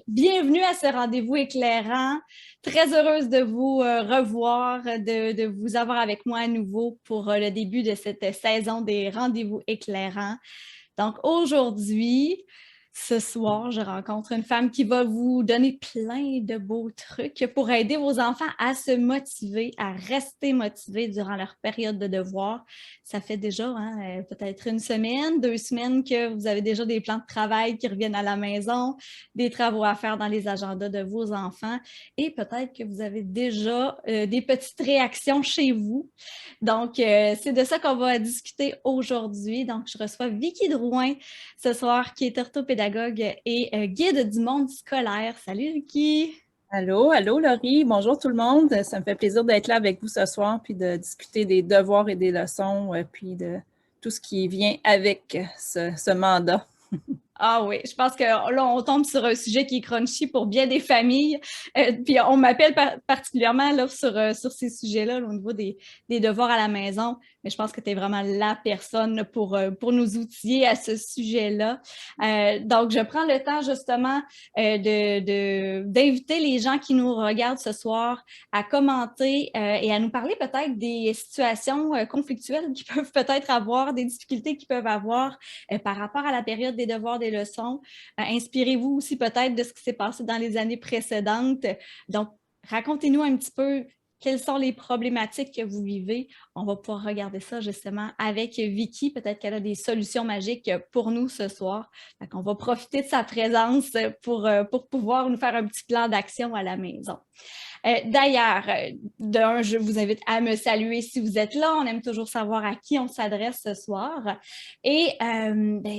Bienvenue à ce rendez-vous éclairant. Très heureuse de vous revoir, de vous avoir avec moi à nouveau pour le début de cette saison des rendez-vous éclairants. Donc aujourd'hui, ce soir, je rencontre une femme qui va vous donner plein de beaux trucs pour aider vos enfants à se motiver, à rester motivés durant leur période de devoir. Ça fait déjà peut-être une semaine, 2 semaines que vous avez déjà des plans de travail qui reviennent à la maison, des travaux à faire dans les agendas de vos enfants et peut-être que vous avez déjà des petites réactions chez vous. Donc, c'est de ça qu'on va discuter aujourd'hui. Donc, je reçois Vicky Drouin ce soir, qui est orthopédagogue et guide du monde scolaire. Salut, Vicky! Allô, allô Laurie, bonjour tout le monde. Ça me fait plaisir d'être là avec vous ce soir, puis de discuter des devoirs et des leçons, puis de tout ce qui vient avec ce mandat. Ah oui, je pense que là, on tombe sur un sujet qui est crunchy pour bien des familles. Puis on m'appelle particulièrement là, sur ces sujets-là, là, au niveau des devoirs à la maison. Mais je pense que tu es vraiment la personne pour nous outiller à ce sujet-là. Donc, je prends le temps justement d'inviter les gens qui nous regardent ce soir à commenter et à nous parler peut-être des situations conflictuelles qu'ils peuvent peut-être avoir, des difficultés qu'ils peuvent avoir par rapport à la période des devoirs, des leçons. Inspirez-vous aussi peut-être de ce qui s'est passé dans les années précédentes. Donc, racontez-nous un petit peu quelles sont les problématiques que vous vivez. On va pouvoir regarder ça justement avec Vicky. Peut-être qu'elle a des solutions magiques pour nous ce soir. On va profiter de sa présence pour pouvoir nous faire un petit plan d'action à la maison. D'ailleurs, je vous invite à me saluer si vous êtes là. On aime toujours savoir à qui on s'adresse ce soir. Et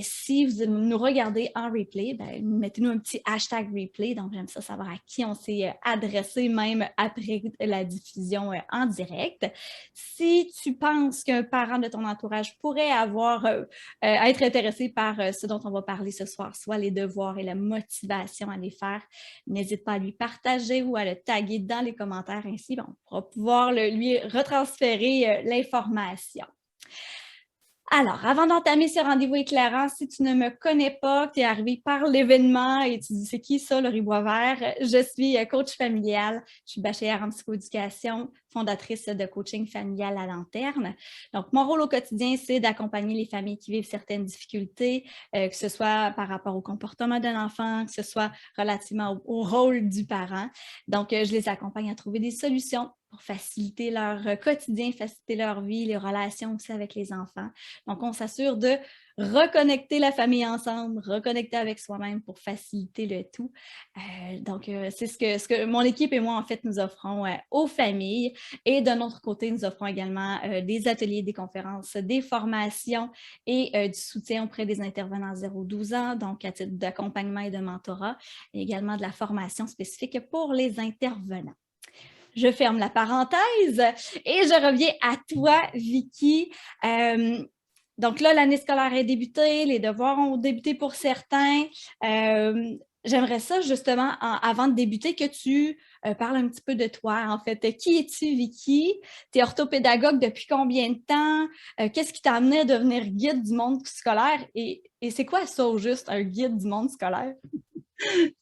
si vous nous regardez en replay, mettez-nous un petit hashtag replay. Donc, j'aime ça savoir à qui on s'est adressé même après la diffusion en direct. Si tu penses qu'un parent de ton entourage pourrait être intéressé par ce dont on va parler ce soir, soit les devoirs et la motivation à les faire, n'hésite pas à lui partager ou à le taguer dans les commentaires. Ainsi, on pourra pouvoir lui retransférer l'information. Alors, avant d'entamer ce rendez-vous éclairant, si tu ne me connais pas, tu es arrivé par l'événement et tu dis c'est qui ça, Laurie Boisvert? Je suis coach familial, je suis bachelière en psychoéducation, fondatrice de coaching familial à Lanterne. Donc, mon rôle au quotidien, c'est d'accompagner les familles qui vivent certaines difficultés, que ce soit par rapport au comportement d'un enfant, que ce soit relativement au rôle du parent. Donc, je les accompagne à trouver des solutions pour faciliter leur quotidien, faciliter leur vie, les relations aussi avec les enfants. Donc, on s'assure de reconnecter la famille ensemble, reconnecter avec soi-même pour faciliter le tout. C'est ce que mon équipe et moi, en fait, nous offrons aux familles. Et d'un autre côté, nous offrons également des ateliers, des conférences, des formations et du soutien auprès des intervenants 0-12 ans, donc à titre d'accompagnement et de mentorat, et également de la formation spécifique pour les intervenants. Je ferme la parenthèse et je reviens à toi, Vicky. Donc là, l'année scolaire est débutée, les devoirs ont débuté pour certains. J'aimerais ça justement, avant de débuter, que tu parles un petit peu de toi. En fait, qui es-tu, Vicky? Tu es orthopédagogue depuis combien de temps? Qu'est-ce qui t'a amené à devenir guide du monde scolaire? Et c'est quoi ça, au juste, un guide du monde scolaire?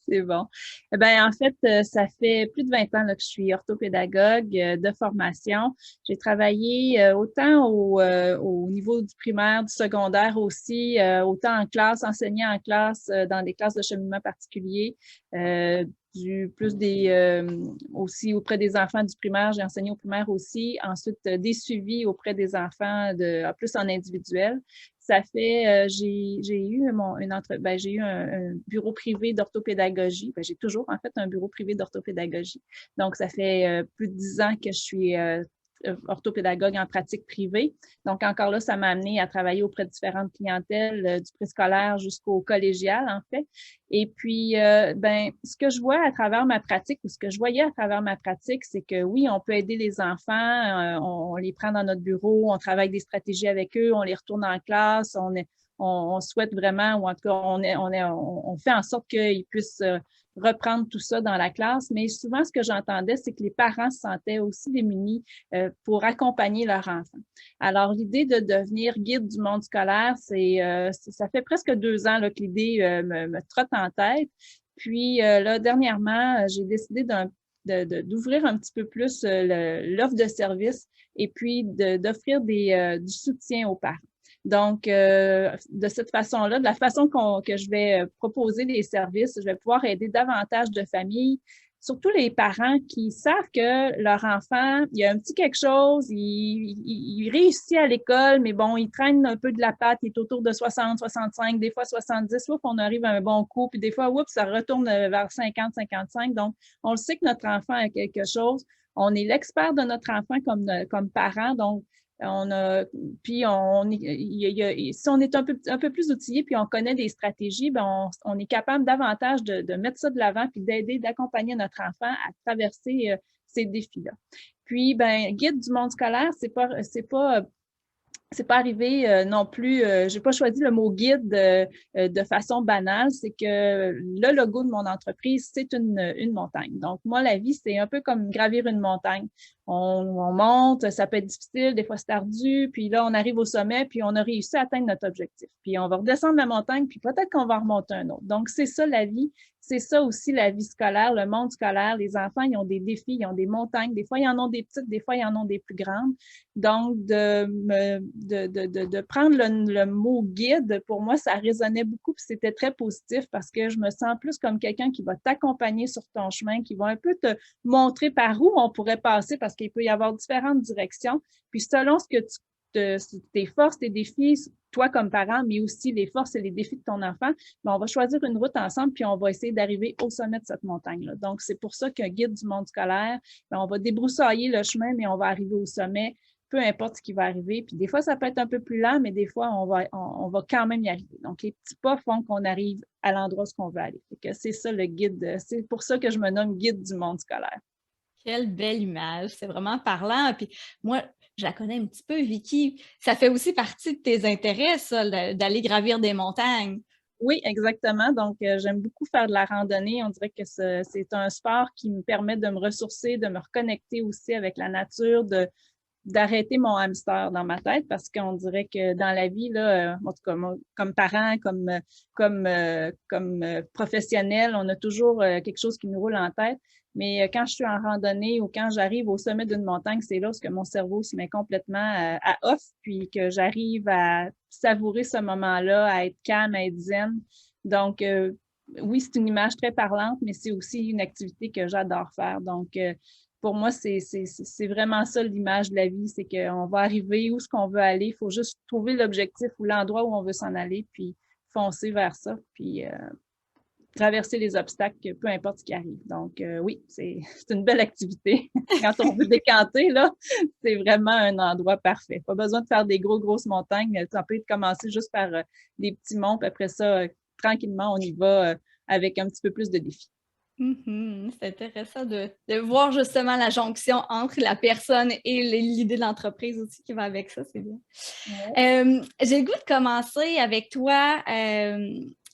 C'est bon. Eh bien, en fait, ça fait plus de 20 ans là, que je suis orthopédagogue de formation. J'ai travaillé autant au niveau du primaire, du secondaire aussi, autant en classe, enseigné en classe, dans des classes de cheminement particulier, euh, aussi auprès des enfants du primaire, j'ai enseigné au primaire aussi. Ensuite, des suivis auprès des enfants en plus en individuel. Ça fait, j'ai eu j'ai eu un bureau privé d'orthopédagogie. Ben, j'ai toujours en fait un bureau privé d'orthopédagogie. Donc, ça fait plus de 10 ans que je suis orthopédagogue en pratique privée. Donc, encore là, ça m'a amené à travailler auprès de différentes clientèles, du préscolaire jusqu'au collégial, en fait. Et puis, ce que je vois à travers ma pratique, ou ce que je voyais à travers ma pratique, c'est que oui, on peut aider les enfants, on les prend dans notre bureau, on travaille des stratégies avec eux, on les retourne en classe, on souhaite vraiment, ou en tout cas, on fait en sorte qu'ils puissent reprendre tout ça dans la classe. Mais souvent, ce que j'entendais, c'est que les parents se sentaient aussi démunis pour accompagner leur enfant. Alors, l'idée de devenir guide du monde scolaire, ça fait presque 2 ans là, que l'idée me trotte en tête. Puis là, dernièrement, j'ai décidé d'ouvrir un petit peu plus l'offre de service et puis d'offrir du soutien aux parents. Donc, de cette façon-là, de la façon que je vais proposer les services, je vais pouvoir aider davantage de familles, surtout les parents qui savent que leur enfant, il y a un petit quelque chose, il réussit à l'école, mais bon, il traîne un peu de la patte, il est autour de 60, 65, des fois 70, oups, on arrive à un bon coup, puis des fois, oups, ça retourne vers 50, 55. Donc, on le sait que notre enfant a quelque chose. On est l'expert de notre enfant comme parent, donc on a, puis si on est un peu plus outillé, puis on connaît des stratégies, ben on est capable davantage de mettre ça de l'avant, puis d'aider, d'accompagner notre enfant à traverser ces défis-là. Puis, ben, guide du monde scolaire, c'est pas arrivé non plus, j'ai pas choisi le mot guide de façon banale, c'est que le logo de mon entreprise, c'est une montagne. Donc, moi, la vie, c'est un peu comme gravir une montagne. On monte, ça peut être difficile, des fois c'est ardu, puis là, on arrive au sommet, puis on a réussi à atteindre notre objectif. Puis on va redescendre la montagne, puis peut-être qu'on va remonter un autre. Donc, c'est ça la vie. C'est ça aussi la vie scolaire, le monde scolaire. Les enfants, ils ont des défis, ils ont des montagnes. Des fois, ils en ont des petites, des fois, ils en ont des plus grandes. Donc, de prendre le mot guide, pour moi, ça résonnait beaucoup, puis c'était très positif parce que je me sens plus comme quelqu'un qui va t'accompagner sur ton chemin, qui va un peu te montrer par où on pourrait passer parce qu'il peut y avoir différentes directions. Puis selon ce que tes forces, tes défis, toi comme parent, mais aussi les forces et les défis de ton enfant, bien, on va choisir une route ensemble, puis on va essayer d'arriver au sommet de cette montagne-là. Donc, c'est pour ça qu'un guide du monde scolaire, bien, on va débroussailler le chemin, mais on va arriver au sommet, peu importe ce qui va arriver. Puis des fois, ça peut être un peu plus lent, mais des fois, on va quand même y arriver. Donc, les petits pas font qu'on arrive à l'endroit où on veut aller. C'est ça le guide. C'est pour ça que je me nomme guide du monde scolaire. Quelle belle image, c'est vraiment parlant. Puis moi, je la connais un petit peu, Vicky. Ça fait aussi partie de tes intérêts, ça, d'aller gravir des montagnes. Oui, exactement. Donc, j'aime beaucoup faire de la randonnée. On dirait que c'est un sport qui me permet de me ressourcer, de me reconnecter aussi avec la nature, d'arrêter mon hamster dans ma tête parce qu'on dirait que dans la vie, là, en tout cas, moi, comme parent, comme professionnel, on a toujours quelque chose qui nous roule en tête. Mais quand je suis en randonnée ou quand j'arrive au sommet d'une montagne, c'est là où mon cerveau se met complètement à off, puis que j'arrive à savourer ce moment-là, à être calme, à être zen. Donc, oui, c'est une image très parlante, mais c'est aussi une activité que j'adore faire. Donc, pour moi, c'est vraiment ça l'image de la vie, c'est qu'on va arriver où est-ce qu'on veut aller. Il faut juste trouver l'objectif ou l'endroit où on veut s'en aller, puis foncer vers ça, puis traverser les obstacles, peu importe ce qui arrive. Donc, oui, c'est une belle activité. Quand on veut décanter, là, c'est vraiment un endroit parfait. Pas besoin de faire des grosses montagnes. Ça peut commencer juste par des petits monts, puis après ça, tranquillement, on y va avec un petit peu plus de défis. C'est intéressant de voir justement la jonction entre la personne et l'idée de l'entreprise aussi qui va avec ça, c'est bien. Ouais. J'ai le goût de commencer avec toi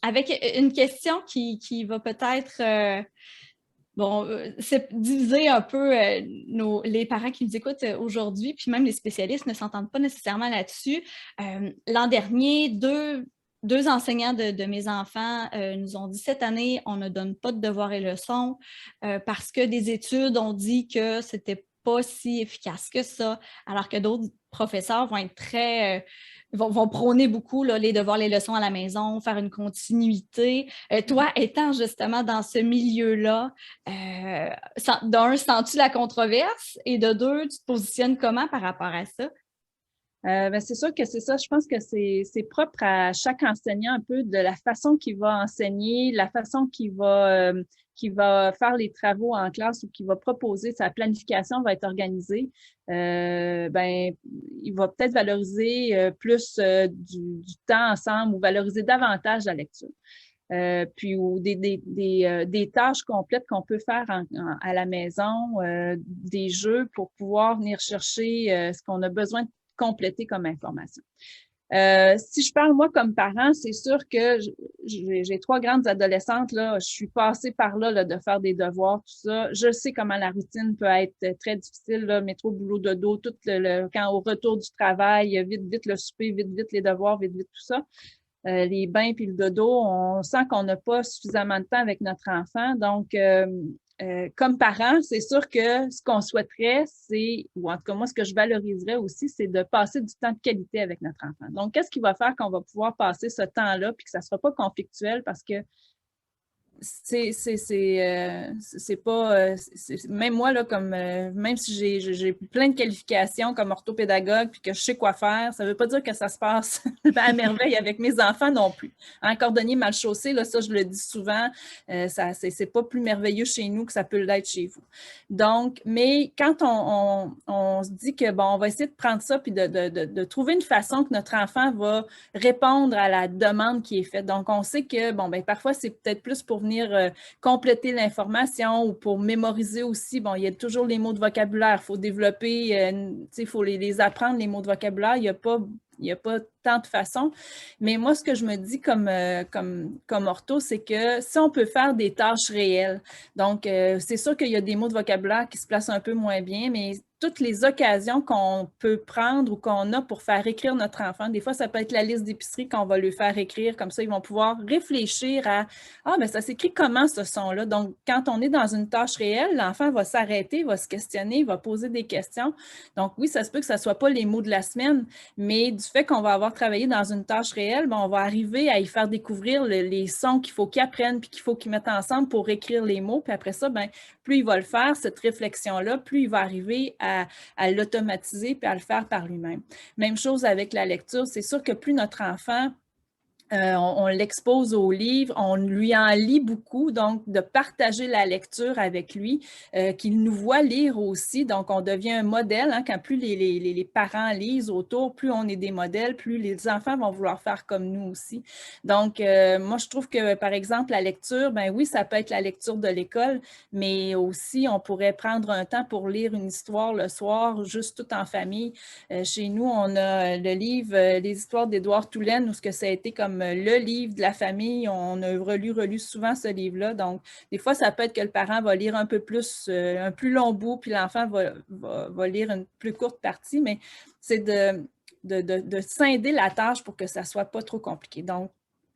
avec une question qui va peut-être c'est diviser un peu les parents qui nous écoutent aujourd'hui, puis même les spécialistes ne s'entendent pas nécessairement là-dessus. L'an dernier, deux enseignants de mes enfants nous ont dit cette année, on ne donne pas de devoirs et leçons parce que des études ont dit que c'était pas si efficace que ça, alors que d'autres professeurs vont être très vont prôner beaucoup là, les devoirs, les leçons à la maison, faire une continuité. Toi, étant justement dans ce milieu-là, d'un, sens-tu la controverse? Et de deux, tu te positionnes comment par rapport à ça? Ben, c'est sûr que c'est ça. Je pense que c'est propre à chaque enseignant un peu de la façon qu'il va enseigner, la façon qu'il va faire les travaux en classe ou qu'il va proposer, sa planification va être organisée. Ben, il va peut-être valoriser plus du temps ensemble ou valoriser davantage la lecture. Puis ou des tâches complètes qu'on peut faire à la maison, des jeux pour pouvoir venir chercher ce qu'on a besoin de compléter comme information. Si je parle moi comme parent, c'est sûr que j'ai 3 grandes adolescentes, là, je suis passée par là, de faire des devoirs, tout ça. Je sais comment la routine peut être très difficile, là, métro, boulot, dodo, quand au retour du travail, vite le souper, vite les devoirs, vite tout ça. les bains puis le dodo, on sent qu'on n'a pas suffisamment de temps avec notre enfant. Donc, comme parent, c'est sûr que ce qu'on souhaiterait, c'est, ou en tout cas moi, ce que je valoriserais aussi, c'est de passer du temps de qualité avec notre enfant. Donc, qu'est-ce qui va faire qu'on va pouvoir passer ce temps-là puis que ça ne sera pas conflictuel parce que c'est pas même moi là comme même si j'ai plein de qualifications comme orthopédagogue puis que je sais quoi faire, ça veut pas dire que ça se passe à merveille avec mes enfants non plus. Un cordonnier mal chaussé là, ça je le dis souvent, c'est pas plus merveilleux chez nous que ça peut l'être chez vous. Donc, mais quand on se dit que bon, on va essayer de prendre ça puis de trouver une façon que notre enfant va répondre à la demande qui est faite. Donc, on sait que bon, ben parfois c'est peut-être plus pour venir compléter l'information ou pour mémoriser aussi. Bon, il y a toujours les mots de vocabulaire. Il faut développer, il faut les apprendre, les mots de vocabulaire. Il n'y a pas tant de façons. Mais moi, ce que je me dis comme ortho, c'est que si on peut faire des tâches réelles, donc c'est sûr qu'il y a des mots de vocabulaire qui se placent un peu moins bien, mais toutes les occasions qu'on peut prendre ou qu'on a pour faire écrire notre enfant. Des fois, ça peut être la liste d'épicerie qu'on va lui faire écrire. Comme ça, ils vont pouvoir réfléchir à « Ah, mais ça s'écrit comment ce son-là? » Donc, quand on est dans une tâche réelle, l'enfant va s'arrêter, va se questionner, va poser des questions. Donc, oui, ça se peut que ce ne soit pas les mots de la semaine, mais du fait qu'on va avoir travaillé dans une tâche réelle, on va arriver à y faire découvrir les sons qu'il faut qu'il apprenne puis qu'il faut qu'il mette ensemble pour écrire les mots. Puis après ça, plus il va le faire, cette réflexion-là, plus il va arriver à l'automatiser puis à le faire par lui-même. Même chose avec la lecture. C'est sûr que plus notre enfant on l'expose au livre, on lui en lit beaucoup, donc de partager la lecture avec lui, qu'il nous voit lire aussi, donc on devient un modèle, hein, quand plus les parents lisent autour, plus on est des modèles, plus les enfants vont vouloir faire comme nous aussi. Donc, moi, je trouve que, par exemple, la lecture, ben oui, ça peut être la lecture de l'école, mais aussi, on pourrait prendre un temps pour lire une histoire le soir, juste tout en famille. Chez nous, on a le livre Les histoires d'Édouard Toulaine, où ce que ça a été comme le livre de la famille. On a relu souvent ce livre-là. Donc, des fois, ça peut être que le parent va lire un peu plus, un plus long bout, puis l'enfant va lire une plus courte partie, mais c'est de scinder la tâche pour que ça ne soit pas trop compliqué. Donc,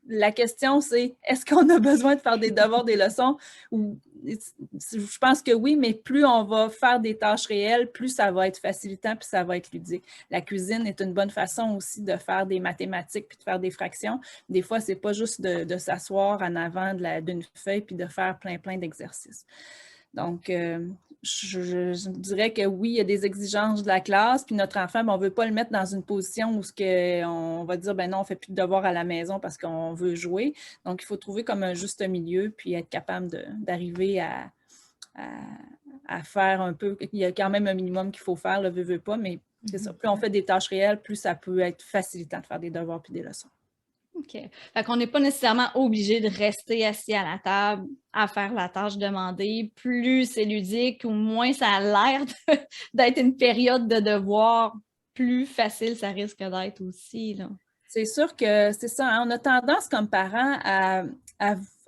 la question, c'est est-ce qu'on a besoin de faire des devoirs, des leçons? Ou, je pense que oui, mais plus on va faire des tâches réelles, plus ça va être facilitant puis ça va être ludique. La cuisine est une bonne façon aussi de faire des mathématiques puis de faire des fractions. Des fois, ce n'est pas juste de s'asseoir en avant d'une feuille puis de faire plein d'exercices. Donc, je dirais que oui, il y a des exigences de la classe, puis notre enfant, on ne veut pas le mettre dans une position où on va dire, ben non, on ne fait plus de devoirs à la maison parce qu'on veut jouer. Donc, il faut trouver comme un juste milieu, puis être capable d'arriver à faire un peu. Il y a quand même un minimum qu'il faut faire, le veut pas, mais c'est ça. Plus on fait des tâches réelles, plus ça peut être facilitant de faire des devoirs puis des leçons. OK. Fait qu'on n'est pas nécessairement obligé de rester assis à la table à faire la tâche demandée. Plus c'est ludique ou moins ça a l'air d'être une période de devoir, plus facile ça risque d'être aussi, là. C'est sûr que c'est ça, hein, on a tendance comme parents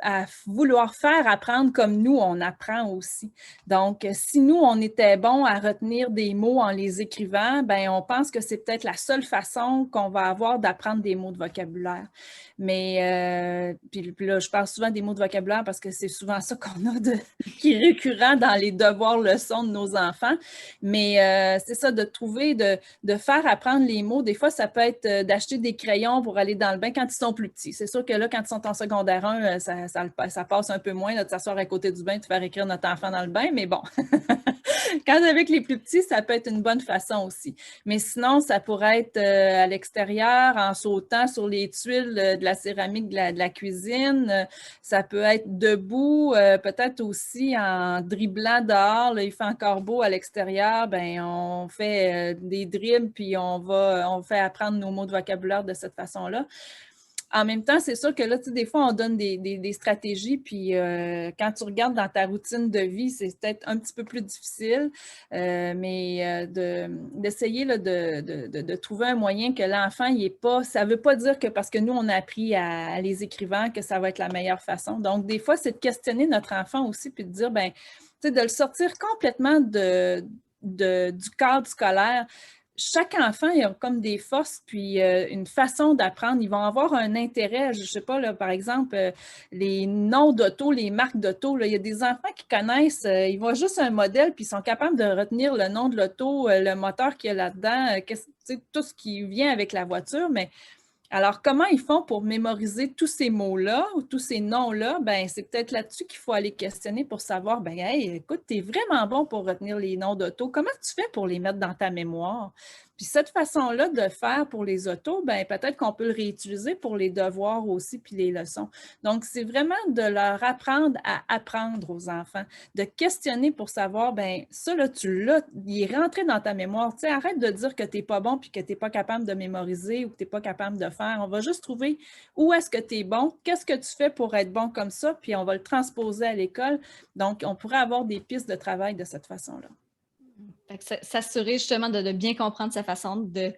à vouloir faire apprendre comme nous, on apprend aussi. Donc, si nous, on était bon à retenir des mots en les écrivant, ben on pense que c'est peut-être la seule façon qu'on va avoir d'apprendre des mots de vocabulaire. Mais, puis là, je parle souvent des mots de vocabulaire parce que c'est souvent ça qu'on a qui est récurrent dans les devoirs leçons de nos enfants. Mais c'est ça, de trouver, de faire apprendre les mots. Des fois, ça peut être d'acheter des crayons pour aller dans le bain quand ils sont plus petits. C'est sûr que là, quand ils sont en secondaire 1, ça passe un peu moins là, de s'asseoir à côté du bain, de faire écrire notre enfant dans le bain, mais bon, quand avec les plus petits, ça peut être une bonne façon aussi. Mais sinon, ça pourrait être à l'extérieur, en sautant sur les tuiles de la céramique de la cuisine. Ça peut être debout, peut-être aussi en dribblant dehors. Là, il fait encore beau à l'extérieur, ben on fait des dribbles, puis on fait apprendre nos mots de vocabulaire de cette façon-là. En même temps, c'est sûr que là, tu sais, des fois, on donne des stratégies, puis quand tu regardes dans ta routine de vie, c'est peut-être un petit peu plus difficile, mais d'essayer de trouver un moyen que l'enfant, il est pas, ça ne veut pas dire que parce que nous, on a appris à les écrivants que ça va être la meilleure façon. Donc, des fois, c'est de questionner notre enfant aussi, puis de dire, ben, tu sais, de le sortir complètement du cadre scolaire. chaque enfant, il a comme des forces, puis une façon d'apprendre. Ils vont avoir un intérêt. Je ne sais pas, là, par exemple, les noms d'auto, les marques d'auto. Il y a des enfants qui connaissent, ils voient juste un modèle, puis ils sont capables de retenir le nom de l'auto, le moteur qu'il y a là-dedans, tout ce qui vient avec la voiture. Mais alors, comment ils font pour mémoriser tous ces mots-là ou tous ces noms-là? Ben, c'est peut-être là-dessus qu'il faut aller questionner pour savoir, ben, hey, écoute, tu es vraiment bon pour retenir les noms d'auto. Comment tu fais pour les mettre dans ta mémoire? Puis cette façon-là de faire pour les autos, ben, peut-être qu'on peut le réutiliser pour les devoirs aussi, puis les leçons. Donc, c'est vraiment de leur apprendre à apprendre aux enfants, de questionner pour savoir, ben, ça, là, tu l'as, il est rentré dans ta mémoire. Tu sais, arrête de dire que tu n'es pas bon puis que tu n'es pas capable de mémoriser ou que tu n'es pas capable de faire. On va juste trouver où est-ce que tu es bon, qu'est-ce que tu fais pour être bon comme ça, puis on va le transposer à l'école. Donc, on pourrait avoir des pistes de travail de cette façon-là. S'assurer justement de bien comprendre sa façon de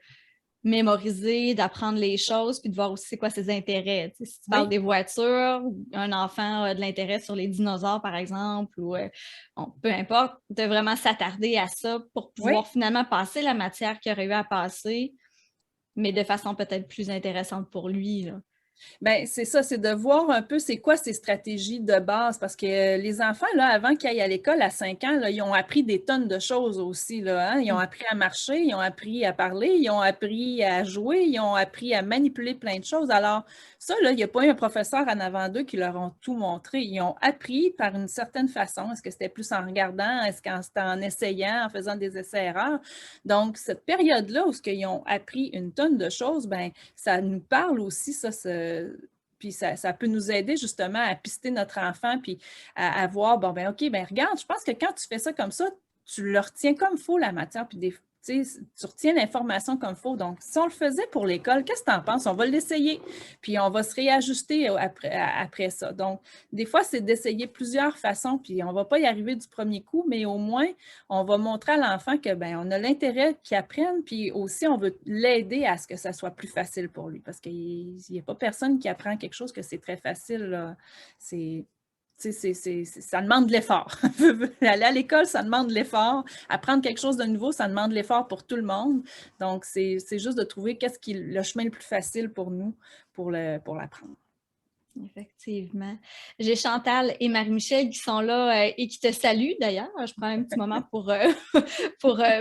mémoriser, d'apprendre les choses, puis de voir aussi c'est quoi ses intérêts. Tu sais, si tu parles des voitures, un enfant a de l'intérêt sur les dinosaures, par exemple, ou peu importe, de vraiment s'attarder à ça pour pouvoir finalement passer la matière qu'il aurait eu à passer, mais de façon peut-être plus intéressante pour lui, là. Bien, c'est ça, c'est de voir un peu c'est quoi ces stratégies de base, parce que les enfants, là, avant qu'ils aillent à l'école à 5 ans, là, ils ont appris des tonnes de choses aussi, là, hein? Ils ont appris à marcher, ils ont appris à parler, ils ont appris à jouer, ils ont appris à manipuler plein de choses. Alors, ça, là, il n'y a pas eu un professeur en avant d'eux qui leur ont tout montré. Ils ont appris par une certaine façon. Est-ce que c'était plus en regardant? Est-ce que c'était en essayant, en faisant des essais-erreurs? Donc, cette période-là où ils ont appris une tonne de choses, bien, ça nous parle aussi, ça, puis ça peut nous aider justement à pister notre enfant, puis à voir, bon, ben OK, ben regarde, je pense que quand tu fais ça comme ça, tu le retiens comme il faut, la matière, puis tu retiens l'information comme il faut. Donc, si on le faisait pour l'école, qu'est-ce que tu en penses? On va l'essayer, puis on va se réajuster après ça. Donc, des fois, c'est d'essayer plusieurs façons, puis on ne va pas y arriver du premier coup, mais au moins, on va montrer à l'enfant que ben, on a l'intérêt qu'il apprenne, puis aussi, on veut l'aider à ce que ça soit plus facile pour lui, parce qu'il n'y a pas personne qui apprend quelque chose que c'est très facile, là. Ça demande de l'effort. Aller à l'école, ça demande de l'effort. Apprendre quelque chose de nouveau, ça demande de l'effort pour tout le monde. Donc, c'est juste de trouver qu'est-ce qui est le chemin le plus facile pour nous pour l'apprendre. Effectivement. J'ai Chantal et Marie-Michel qui sont là et qui te saluent d'ailleurs. Je prends un petit moment pour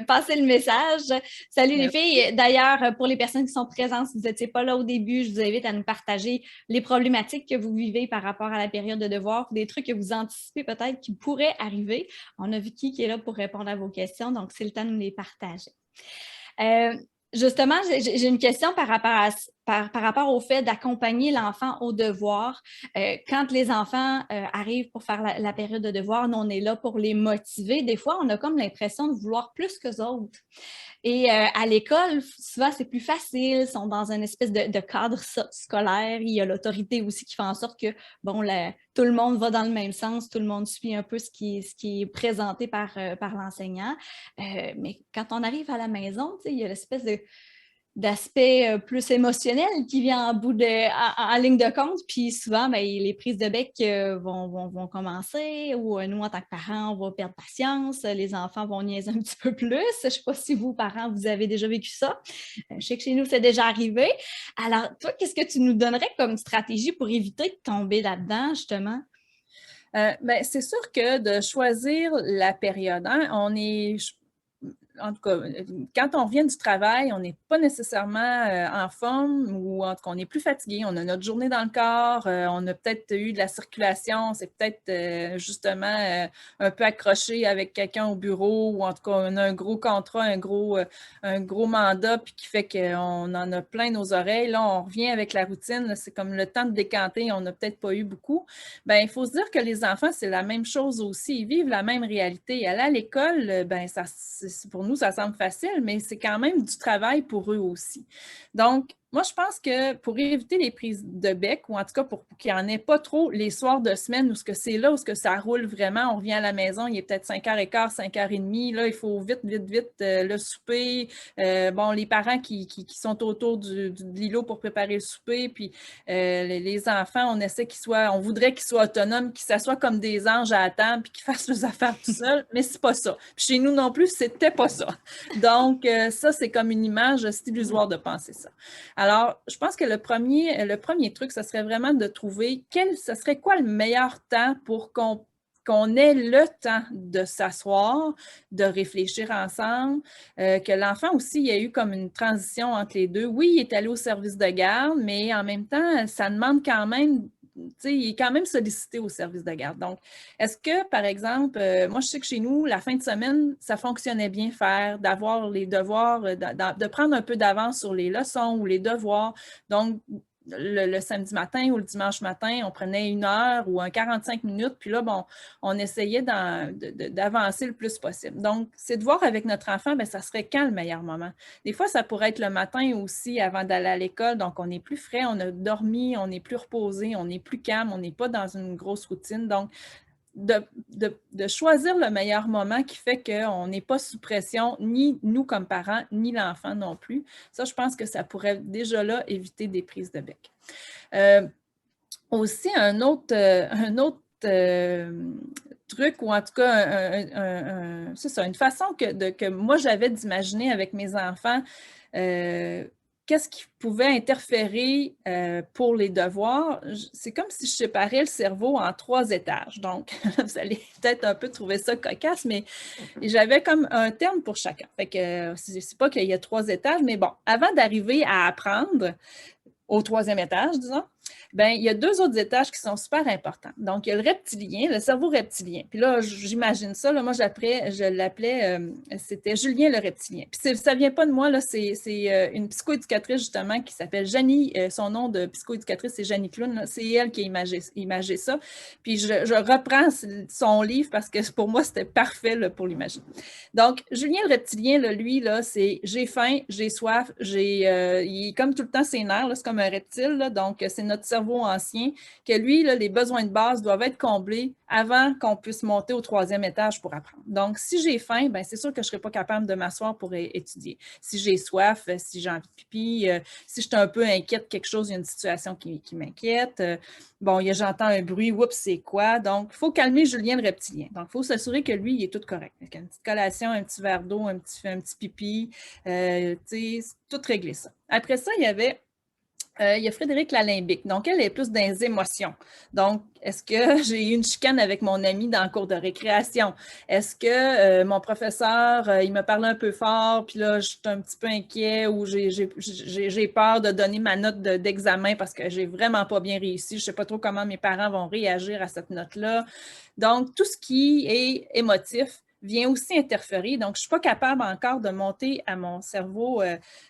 passer le message. Salut les filles. D'ailleurs, pour les personnes qui sont présentes, si vous n'étiez pas là au début, je vous invite à nous partager les problématiques que vous vivez par rapport à la période de devoir, des trucs que vous anticipez peut-être qui pourraient arriver. On a Vicky qui est là pour répondre à vos questions, donc c'est le temps de nous les partager. Justement, j'ai une question par rapport au fait d'accompagner l'enfant au devoir. Quand les enfants arrivent pour faire la période de devoir, nous, on est là pour les motiver. Des fois, on a comme l'impression de vouloir plus qu'eux autres. Et à l'école, souvent, c'est plus facile. Ils sont dans une espèce de cadre scolaire. Il y a l'autorité aussi qui fait en sorte que, bon, tout le monde va dans le même sens, tout le monde suit un peu ce qui est présenté par l'enseignant. Mais quand on arrive à la maison, il y a l'espèce d'aspect plus émotionnel qui vient en ligne de compte, puis souvent, bien, les prises de bec vont commencer, ou nous, en tant que parents, on va perdre patience, les enfants vont niaiser un petit peu plus. Je ne sais pas si vous, parents, vous avez déjà vécu ça. Je sais que chez nous, c'est déjà arrivé. Alors, toi, qu'est-ce que tu nous donnerais comme stratégie pour éviter de tomber là-dedans, justement? Ben, c'est sûr que de choisir la période, hein, en tout cas, quand on revient du travail, on n'est pas nécessairement en forme ou en tout cas, on est plus fatigué. On a notre journée dans le corps, on a peut-être eu de la circulation, c'est peut-être justement un peu accroché avec quelqu'un au bureau ou en tout cas, on a un gros contrat, un gros mandat, puis qui fait qu'on en a plein nos oreilles. Là, on revient avec la routine, c'est comme le temps de décanter, on n'a peut-être pas eu beaucoup. Bien, il faut se dire que les enfants, c'est la même chose aussi. Ils vivent la même réalité. Aller à l'école, bien, pour nous, ça semble facile, mais c'est quand même du travail pour eux aussi. Donc, Moi, je pense que pour éviter les prises de bec, ou en tout cas pour qu'il n'y en ait pas trop les soirs de semaine où ce que c'est là, où ce que ça roule vraiment, on revient à la maison, il est peut-être 5h15, 5h30, là, il faut vite, vite, vite le souper. Bon, les parents qui sont autour de l'îlot pour préparer le souper, puis les enfants, on voudrait qu'ils soient autonomes, qu'ils s'assoient comme des anges à la table, puis qu'ils fassent leurs affaires tout seuls, mais c'est pas ça. Puis chez nous non plus, c'était pas ça. Donc, ça, c'est comme une image, c'est illusoire de penser ça. Alors, je pense que le premier truc, ce serait vraiment de trouver ce serait quoi le meilleur temps pour qu'on ait le temps de s'asseoir, de réfléchir ensemble, que l'enfant aussi, il y a eu comme une transition entre les deux. Oui, il est allé au service de garde, mais en même temps, ça demande quand même, tu sais, il est quand même sollicité au service de garde. Donc, est-ce que, par exemple, moi, je sais que chez nous, la fin de semaine, ça fonctionnait bien d'avoir les devoirs, de prendre un peu d'avance sur les leçons ou les devoirs. Donc, le samedi matin ou le dimanche matin, on prenait 1 heure ou 45 minutes, puis là, bon, on essayait d'avancer le plus possible. Donc, c'est de voir avec notre enfant, bien, ça serait quand le meilleur moment? Des fois, ça pourrait être le matin aussi avant d'aller à l'école, donc on est plus frais, on a dormi, on est plus reposé, on est plus calme, on n'est pas dans une grosse routine. Donc, de choisir le meilleur moment qui fait qu'on n'est pas sous pression, ni nous comme parents, ni l'enfant non plus. Ça, je pense que ça pourrait déjà là éviter des prises de bec. Aussi, un autre truc, ou en tout cas, c'est ça, une façon que moi j'avais d'imaginer avec mes enfants, qu'est-ce qui pouvait interférer pour les devoirs? C'est comme si je séparais le cerveau en 3 étages. Donc, vous allez peut-être un peu trouver ça cocasse, mais j'avais comme un terme pour chacun. Fait que c'est pas qu'il y a 3 étages, mais bon, avant d'arriver à apprendre au 3e étage, disons, bien, il y a 2 autres étages qui sont super importants. Donc, il y a le reptilien, le cerveau reptilien. Puis là, j'imagine ça, là, moi, je l'appelais, c'était Julien le reptilien. Puis ça ne vient pas de moi, là, c'est une psychoéducatrice, justement, qui s'appelle Janie, son nom de psychoéducatrice, c'est Janie Clown, c'est elle qui a imagé ça. Puis je reprends son livre parce que pour moi, c'était parfait là, pour l'imaginer. Donc, Julien le reptilien, là, lui, là, c'est j'ai faim, j'ai soif, il est comme tout le temps ses nerfs, c'est comme un reptile, là, donc c'est notre cerveau ancien, que lui, là, les besoins de base doivent être comblés avant qu'on puisse monter au 3e étage pour apprendre. Donc, si j'ai faim, bien, c'est sûr que je ne serai pas capable de m'asseoir pour étudier. Si j'ai soif, si j'ai envie de pipi, si je suis un peu inquiète, quelque chose, il y a une situation qui m'inquiète, bon, j'entends un bruit, oups, c'est quoi? Donc, il faut calmer Julien le reptilien. Donc, il faut s'assurer que lui, il est tout correct. Avec une petite collation, un petit verre d'eau, un petit pipi, tu sais, tout régler ça. Après ça, il y a Frédéric Lalimbic. Donc, elle est plus dans les émotions. Donc, est-ce que j'ai eu une chicane avec mon ami dans le cours de récréation? Est-ce que mon professeur, il me parle un peu fort, puis là, je suis un petit peu inquiet ou j'ai peur de donner ma note d'examen parce que j'ai vraiment pas bien réussi. Je sais pas trop comment mes parents vont réagir à cette note-là. Donc, tout ce qui est émotif vient aussi interférer. Donc, je ne suis pas capable encore de monter à mon cerveau,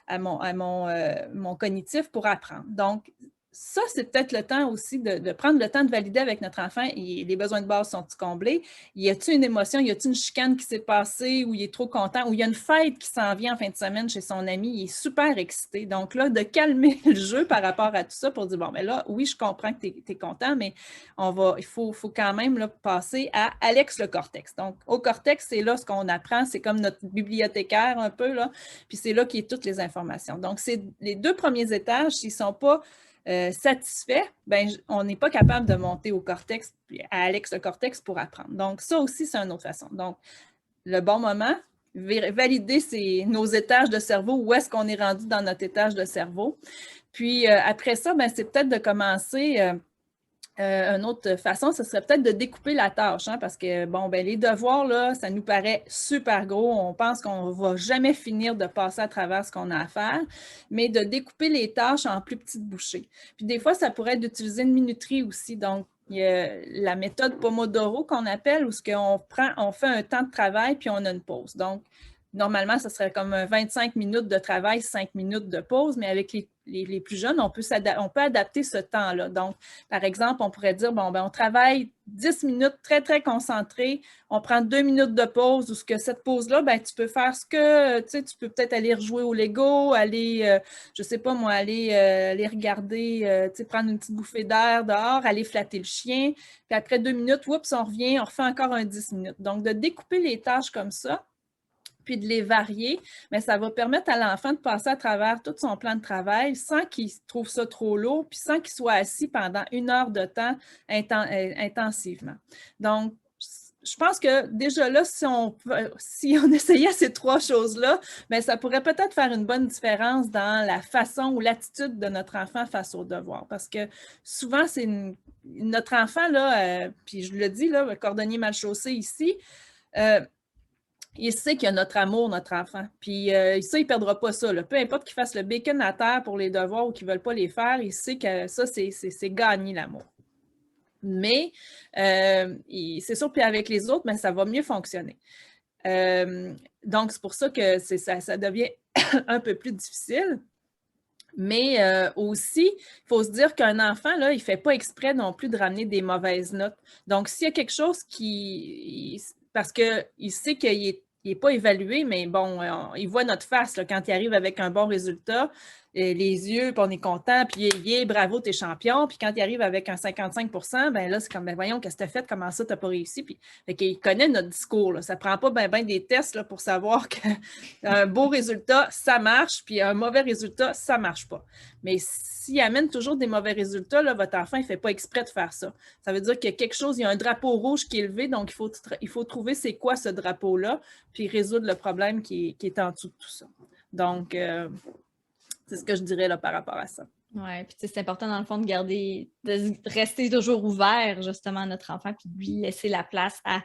à mon cognitif pour apprendre. Donc, ça, c'est peut-être le temps aussi de prendre le temps de valider avec notre enfant. Les besoins de base sont-ils comblés? Y a-t-il une émotion? Y a-t-il une chicane qui s'est passée où il est trop content? Ou il y a une fête qui s'en vient en fin de semaine chez son ami? Il est super excité. Donc là, de calmer le jeu par rapport à tout ça pour dire, bon, mais là, oui, je comprends que tu es content, mais il faut quand même là, passer à Alex le cortex. Donc, au cortex, c'est là ce qu'on apprend. C'est comme notre bibliothécaire un peu, là. Puis c'est là qu'il y a toutes les informations. Donc, c'est les 2 premiers étages, s'ils ne sont pas satisfait, ben, on n'est pas capable de monter au cortex, à Alex le cortex pour apprendre. Donc, ça aussi, c'est une autre façon. Donc, le bon moment, valider nos étages de cerveau, où est-ce qu'on est rendu dans notre étage de cerveau. Puis, après ça, ben, c'est peut-être de commencer... une autre façon, ce serait peut-être de découper la tâche, hein, parce que, bon, ben, les devoirs, là, ça nous paraît super gros. On pense qu'on ne va jamais finir de passer à travers ce qu'on a à faire, mais de découper les tâches en plus petites bouchées. Puis des fois, ça pourrait être d'utiliser une minuterie aussi. Donc, il y a la méthode Pomodoro qu'on appelle, où on fait un temps de travail, puis on a une pause. Donc, normalement, ce serait comme 25 minutes de travail, 5 minutes de pause, mais avec les plus jeunes, on peut adapter ce temps-là. Donc, par exemple, on pourrait dire, bon, ben, on travaille 10 minutes très, très concentrées. On prend 2 minutes de pause, ou ce que cette pause-là, ben, tu peux faire ce que, tu sais, tu peux peut-être aller rejouer au Lego, aller, je sais pas moi, aller regarder, tu sais, prendre une petite bouffée d'air dehors, aller flatter le chien. Puis après 2 minutes, oups, on revient, on refait encore un 10 minutes. Donc, de découper les tâches comme ça, puis de les varier, mais ça va permettre à l'enfant de passer à travers tout son plan de travail sans qu'il trouve ça trop lourd, puis sans qu'il soit assis pendant 1 heure de temps intensivement. Donc, je pense que déjà là, si on essayait ces 3 choses-là, bien, ça pourrait peut-être faire une bonne différence dans la façon ou l'attitude de notre enfant face aux devoirs. Parce que souvent, c'est notre enfant, là, puis je le dis, là, cordonnier mal chaussé ici, il sait qu'il y a notre amour, notre enfant. Puis ça, il ne perdra pas ça. Là. Peu importe qu'il fasse le bacon à terre pour les devoirs ou qu'il ne veulent pas les faire, il sait que ça, c'est gagner l'amour. Mais c'est sûr, puis avec les autres, mais ça va mieux fonctionner. Donc, c'est pour ça que ça devient un peu plus difficile. Mais aussi, il faut se dire qu'un enfant, là, il ne fait pas exprès non plus de ramener des mauvaises notes. Donc, s'il y a quelque chose parce qu'il sait qu'il n'est pas évalué, mais bon, il voit notre face là, quand il arrive avec un bon résultat, les yeux, puis on est content, puis yeah, bravo, t'es champion. Puis quand il arrive avec un 55 ben là, c'est comme, ben voyons, qu'est-ce que t'as fait, comment ça, t'as pas réussi. Puis il connaît notre discours. Là. Ça prend pas ben des tests là, pour savoir qu'un beau résultat, ça marche, puis un mauvais résultat, ça marche pas. Mais s'il amène toujours des mauvais résultats, là, votre enfant, il fait pas exprès de faire ça. Ça veut dire qu'il y a quelque chose, il y a un drapeau rouge qui est levé, donc il faut trouver c'est quoi ce drapeau-là, puis résoudre le problème qui est en dessous de tout ça. Donc, c'est ce que je dirais là, par rapport à ça. Oui, puis c'est important dans le fond de rester toujours ouvert justement à notre enfant, puis de lui laisser la place à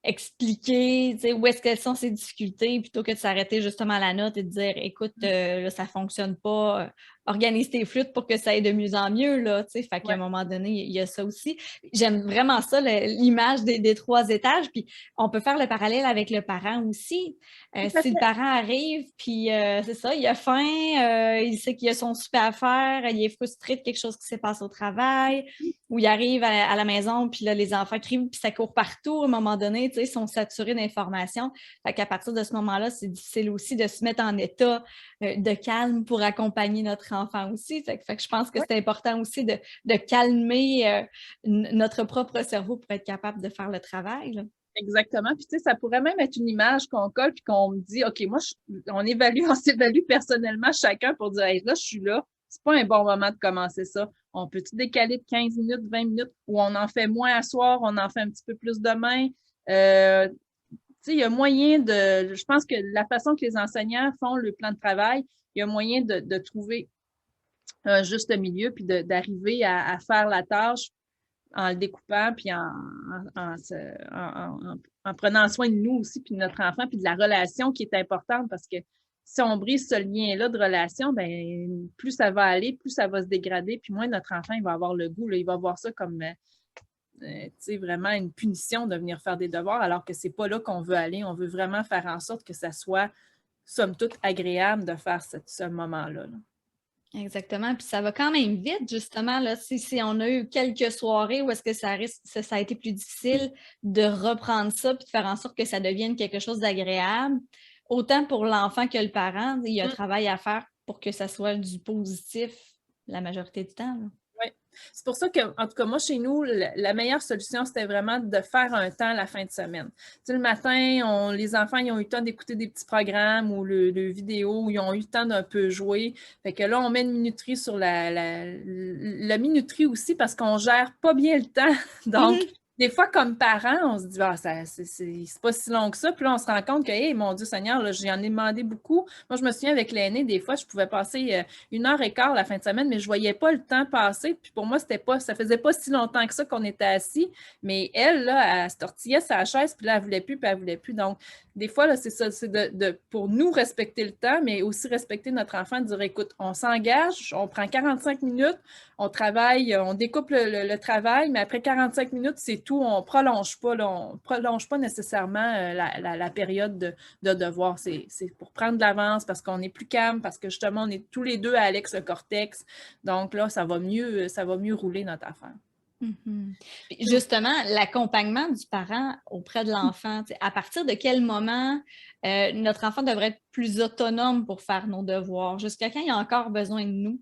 expliquer où est-ce qu'elles sont ses difficultés, plutôt que de s'arrêter justement à la note et de dire écoute, là, ça ne fonctionne pas, organise tes flûtes pour que ça aille de mieux en mieux. Là, fait qu'à un moment donné, il y a ça aussi. J'aime vraiment ça, l'image des 3 étages. Puis on peut faire le parallèle avec le parent aussi. Si le parent arrive, puis c'est ça, il a faim, il sait qu'il a son souper à faire, il est frustré de quelque chose qui s'est passé au travail, ou il arrive à la maison, puis là, les enfants crient, puis ça court partout. À un moment donné, ils sont saturés d'informations. Fait qu'à partir de ce moment-là, c'est difficile aussi de se mettre en état de calme pour accompagner notre enfant aussi. Fait que je pense que c'est important aussi de calmer notre propre cerveau pour être capable de faire le travail. Là. Exactement. Puis, tu sais, ça pourrait même être une image qu'on colle puis qu'on me dit, OK, moi, on s'évalue personnellement chacun pour dire, hey, là, je suis là. C'est pas un bon moment de commencer ça. On peut-tu décaler de 15 minutes, 20 minutes, ou on en fait moins à soir, on en fait un petit peu plus demain? Tu sais, il y a moyen je pense que la façon que les enseignants font le plan de travail, il y a moyen de trouver un juste milieu puis d'arriver à faire la tâche en le découpant, puis en prenant soin de nous aussi, puis de notre enfant, puis de la relation qui est importante, parce que si on brise ce lien-là de relation, ben plus ça va aller, plus ça va se dégrader, puis moins notre enfant, il va avoir le goût, là, il va voir ça comme vraiment une punition de venir faire des devoirs, alors que c'est pas là qu'on veut aller. On veut vraiment faire en sorte que ça soit, somme toute, agréable de faire ce moment-là. Là. Exactement. Puis ça va quand même vite, justement, là, si on a eu quelques soirées où est-ce que ça a été plus difficile de reprendre ça puis de faire en sorte que ça devienne quelque chose d'agréable, autant pour l'enfant que le parent, il y a un travail à faire pour que ça soit du positif la majorité du temps. Là. Oui. C'est pour ça que, en tout cas, moi, chez nous, la meilleure solution, c'était vraiment de faire un temps la fin de semaine. Tu sais, le matin, les enfants, ils ont eu le temps d'écouter des petits programmes ou le vidéo, où ils ont eu le temps d'un peu jouer. Fait que là, on met une minuterie sur la minuterie aussi parce qu'on gère pas bien le temps. Donc, des fois, comme parents, on se dit, ah, c'est pas si long que ça. Puis là, on se rend compte que, hey, mon Dieu Seigneur, là, j'en ai demandé beaucoup. Moi, je me souviens avec l'aîné, des fois, je pouvais passer 1 heure et quart la fin de semaine, mais je voyais pas le temps passer. Puis pour moi, ça faisait pas si longtemps que ça qu'on était assis. Mais elle, là, elle se tortillait sa chaise, puis là, elle voulait plus, puis elle voulait plus. Donc, des fois, là, c'est ça, c'est pour nous respecter le temps, mais aussi respecter notre enfant, de dire, écoute, on s'engage, on prend 45 minutes, on travaille, on découpe le travail, mais après 45 minutes, c'est tout, on ne prolonge pas, là, on prolonge pas nécessairement la période de devoir. C'est pour prendre de l'avance parce qu'on est plus calme, parce que justement, on est tous les deux à Alex le cortex. Donc là, ça va mieux rouler notre affaire. Mhm. Justement, l'accompagnement du parent auprès de l'enfant, à partir de quel moment notre enfant devrait être plus autonome pour faire nos devoirs? Jusqu'à quand il a encore besoin de nous?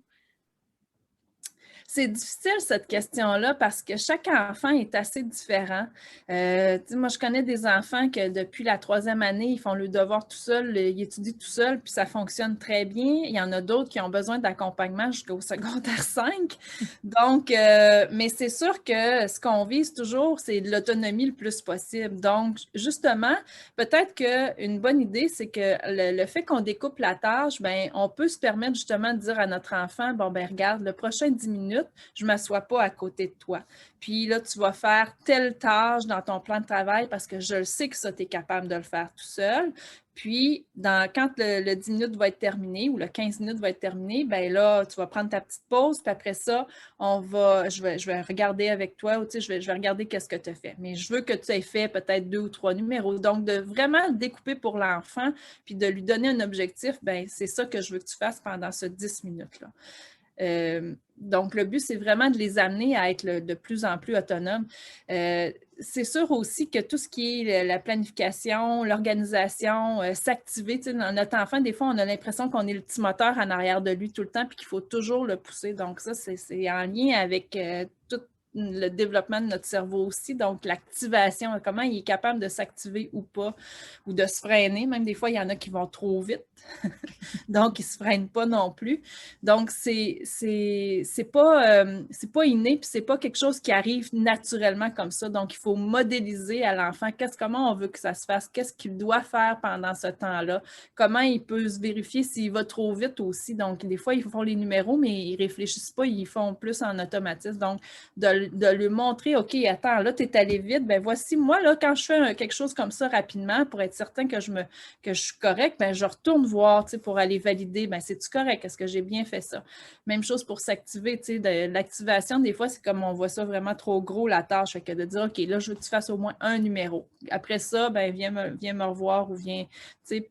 C'est difficile, cette question-là, parce que chaque enfant est assez différent. Moi, je connais des enfants que depuis la 3e année, ils font le devoir tout seuls, ils étudient tout seuls, puis ça fonctionne très bien. Il y en a d'autres qui ont besoin d'accompagnement jusqu'au secondaire 5. Donc, mais c'est sûr que ce qu'on vise toujours, c'est de l'autonomie le plus possible. Donc, justement, peut-être qu'une bonne idée, c'est que le fait qu'on découpe la tâche, ben, on peut se permettre justement de dire à notre enfant, bon, ben regarde, le prochain 10 minutes, je ne m'assois pas à côté de toi. Puis là, tu vas faire telle tâche dans ton plan de travail parce que je le sais que ça, tu es capable de le faire tout seul. Puis, quand le 10 minutes va être terminé ou le 15 minutes va être terminé, ben là, tu vas prendre ta petite pause. Puis après ça, je vais regarder avec toi ou tu sais, je vais regarder qu'est-ce que tu as fait. Mais je veux que tu aies fait peut-être 2 ou 3 numéros. Donc, de vraiment découper pour l'enfant puis de lui donner un objectif, ben c'est ça que je veux que tu fasses pendant ce 10 minutes-là. Donc, le but, c'est vraiment de les amener à être de plus en plus autonomes. C'est sûr aussi que tout ce qui est la planification, l'organisation, s'activer, tu sais, dans notre enfant, des fois, on a l'impression qu'on est le petit moteur en arrière de lui tout le temps puis qu'il faut toujours le pousser. Donc, ça, c'est en lien avec tout le développement de notre cerveau aussi, donc l'activation, comment il est capable de s'activer ou pas, ou de se freiner. Même des fois, il y en a qui vont trop vite, donc ils ne se freinent pas non plus. Donc, c'est pas inné, puis c'est pas quelque chose qui arrive naturellement comme ça. Donc, il faut modéliser à l'enfant comment on veut que ça se fasse, qu'est-ce qu'il doit faire pendant ce temps-là, comment il peut se vérifier s'il va trop vite aussi. Donc, des fois, ils font les numéros, mais ils réfléchissent pas, ils font plus en automatisme. Donc, de lui montrer, OK, attends, là, tu es allé vite, ben voici, moi, là, quand je fais quelque chose comme ça rapidement, pour être certain que je suis correct, ben je retourne voir, tu sais, pour aller valider, ben c'est-tu correct? Est-ce que j'ai bien fait ça? Même chose pour s'activer, tu sais, l'activation, des fois, c'est comme on voit ça vraiment trop gros, la tâche, fait que de dire, OK, là, je veux que tu fasses au moins un numéro. Après ça, ben viens me revoir ou viens, tu sais,